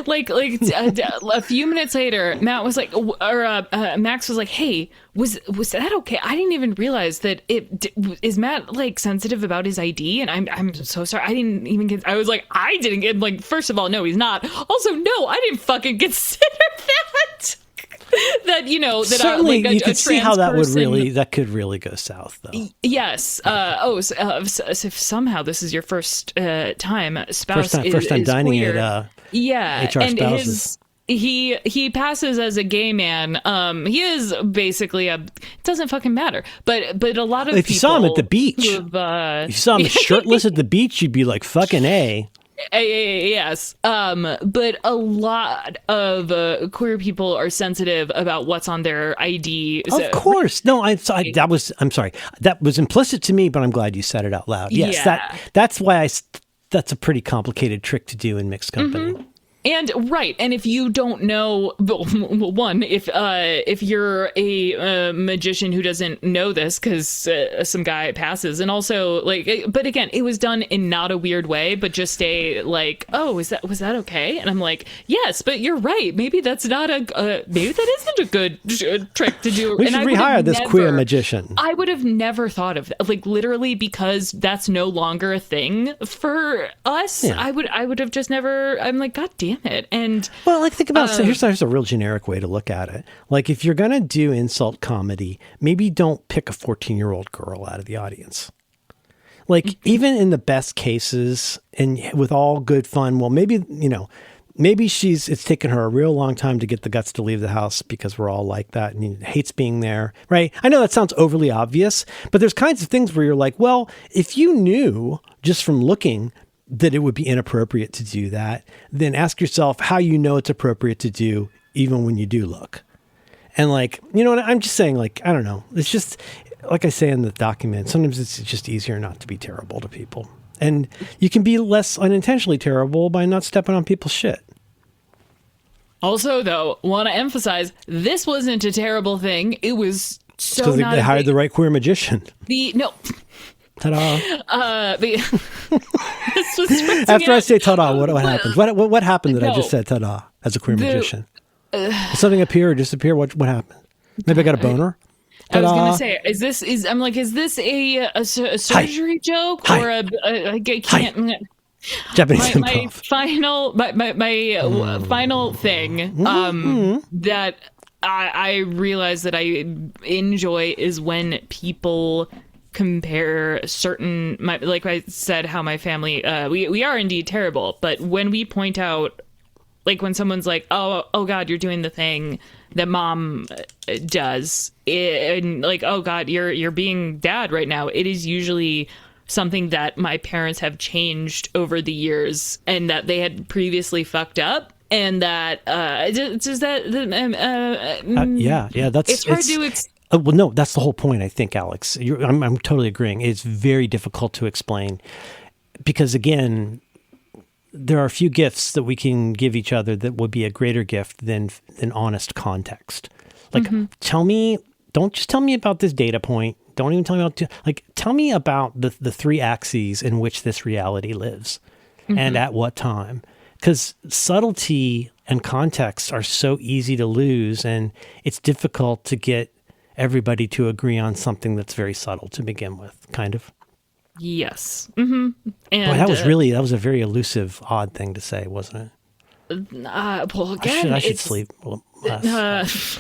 like a few minutes later, Matt was like, Max was like, "Hey, was that okay? I didn't even realize that is Matt like sensitive about his ID?" And I'm so sorry. I didn't even get. I was like, I didn't get like. First of all, no, he's not. Also, no, I didn't fucking consider that. That that certainly you could see how that could really go south though. Yes. If somehow this is your first time spouse first time dining queer, at HR and spouses. He passes as a gay man. He is basically it doesn't fucking matter. But a lot of if people you saw him at the beach, if you saw him shirtless at the beach, you'd be like fucking A. Yes. But a lot of queer people are sensitive about what's on their ID. Of course. No, I'm sorry. That was implicit to me, but I'm glad you said it out loud. Yes, yeah. that's why that's a pretty complicated trick to do in mixed company. Mm-hmm. And if you don't know, well, one, if you're a magician who doesn't know this because some guy passes, and also but again, it was done in not a weird way, but just like, oh, was that okay? And I'm like, yes, but you're right. Maybe that's not maybe that isn't a good trick to do. We should rehire this queer magician. I would have never thought of that, like literally because that's no longer a thing for us. Yeah. I would have just never. I'm like, God damn it. And well, like think about here's a real generic way to look at it. Like if you're gonna do insult comedy, maybe don't pick a 14-year-old girl out of the audience. Like even in the best cases and with all good fun, well, maybe it's taken her a real long time to get the guts to leave the house because we're all like that and hates being there, right? I know that sounds overly obvious, but there's kinds of things where you're like, well, if you knew just from looking that it would be inappropriate to do that, then ask yourself how you know it's appropriate to do even when you do look. And like, I'm just saying, like, I don't know. It's just, like I say in the document, sometimes it's just easier not to be terrible to people. And you can be less unintentionally terrible by not stepping on people's shit. Also, though, want to emphasize, this wasn't a terrible thing. It was so because they hired the right queer magician. Ta-da. After I say ta-da, what happens? What happened that I just said ta-da as a queer magician? Did something appear or disappear? What happened? Maybe I got a boner? Ta-da. I was going to say, is this a surgery joke? Or I can't... Japanese my final thing that I realize that I enjoy is when people compare certain, like I said, how my family, we are indeed terrible, but when we point out, like when someone's like, oh God, you're doing the thing that mom does, and like, oh God, you're being dad right now, it is usually something that my parents have changed over the years and that they had previously fucked up. And that that's it's hard to well, no, that's the whole point, I think, Alex. I'm totally agreeing. It's very difficult to explain because, again, there are a few gifts that we can give each other that would be a greater gift than honest context. Like, don't just tell me about this data point. Don't even tell me about, tell me about the three axes in which this reality lives and at what time. Because subtlety and context are so easy to lose, and it's difficult to get everybody to agree on something that's very subtle to begin with, kind of. Yes. Mm-hmm. And boy, that was a very elusive, odd thing to say, wasn't it? Well, again, I should sleep less.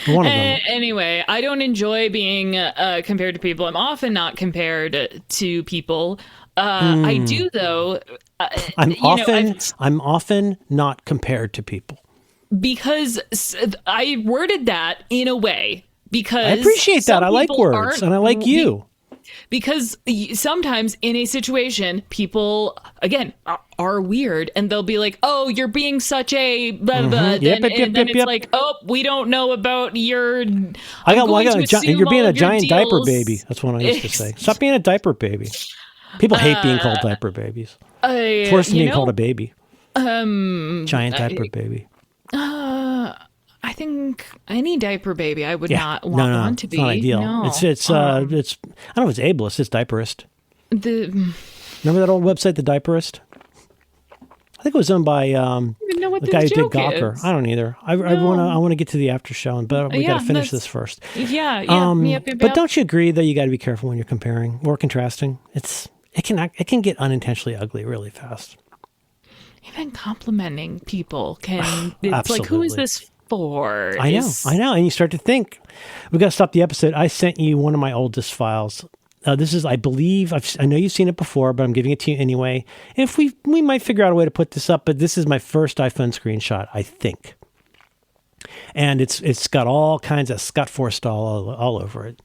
One of them. Anyway, I don't enjoy being compared to people. I'm often not compared to people. I do, though. I'm often not compared to people. Because I worded that in a way. Because I appreciate that. I like words, and I like you. Because sometimes in a situation, people, again, are weird, and they'll be like, oh, you're being such a blah, blah, and then it's like, oh, we don't know about your... You're being a giant diaper baby. That's what I used to say. Stop being a diaper baby. People hate being called diaper babies. Worse than being called a baby. Giant diaper baby. I think any diaper baby I would not want to be. It's not ideal. No. It's I don't know if it's ableist, it's diaperist. Remember that old website, The Diaperist? I think it was owned by don't even know what the guy who this did joke Gawker. is. I don't either. I want to get to the after show, but we got to finish this first. Yeah. But don't you agree that you got to be careful when you're comparing or contrasting? It can get unintentionally ugly really fast. Even complimenting people can. It's like, who is this for? I know. And you start to think, we got to stop the episode. I sent you one of my oldest files. This is, I believe, I know you've seen it before, but I'm giving it to you anyway. If we might figure out a way to put this up, but this is my first iPhone screenshot, I think. And it's got all kinds of Scott Forstall all over it.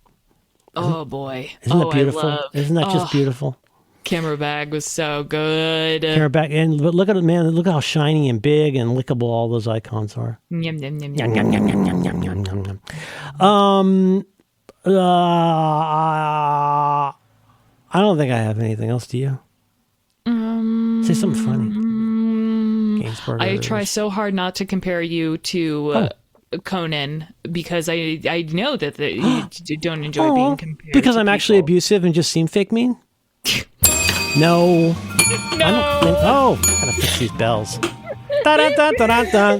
Boy. Isn't that beautiful? Isn't that just beautiful? Camera bag was so good. Camera bag, but look at it, man. Look how shiny and big and lickable all those icons are. Yum, yum, yum, Yum, yum. yum, yum, yum, yum, yum, yum, yum. I don't think I have anything else. Do you? Say something funny. I try so hard not to compare you to Conan because I know that you don't enjoy being compared. Because to I'm actually people. abusive and just seem fake mean? No. No. I gotta fix these bells. Da da da da da da.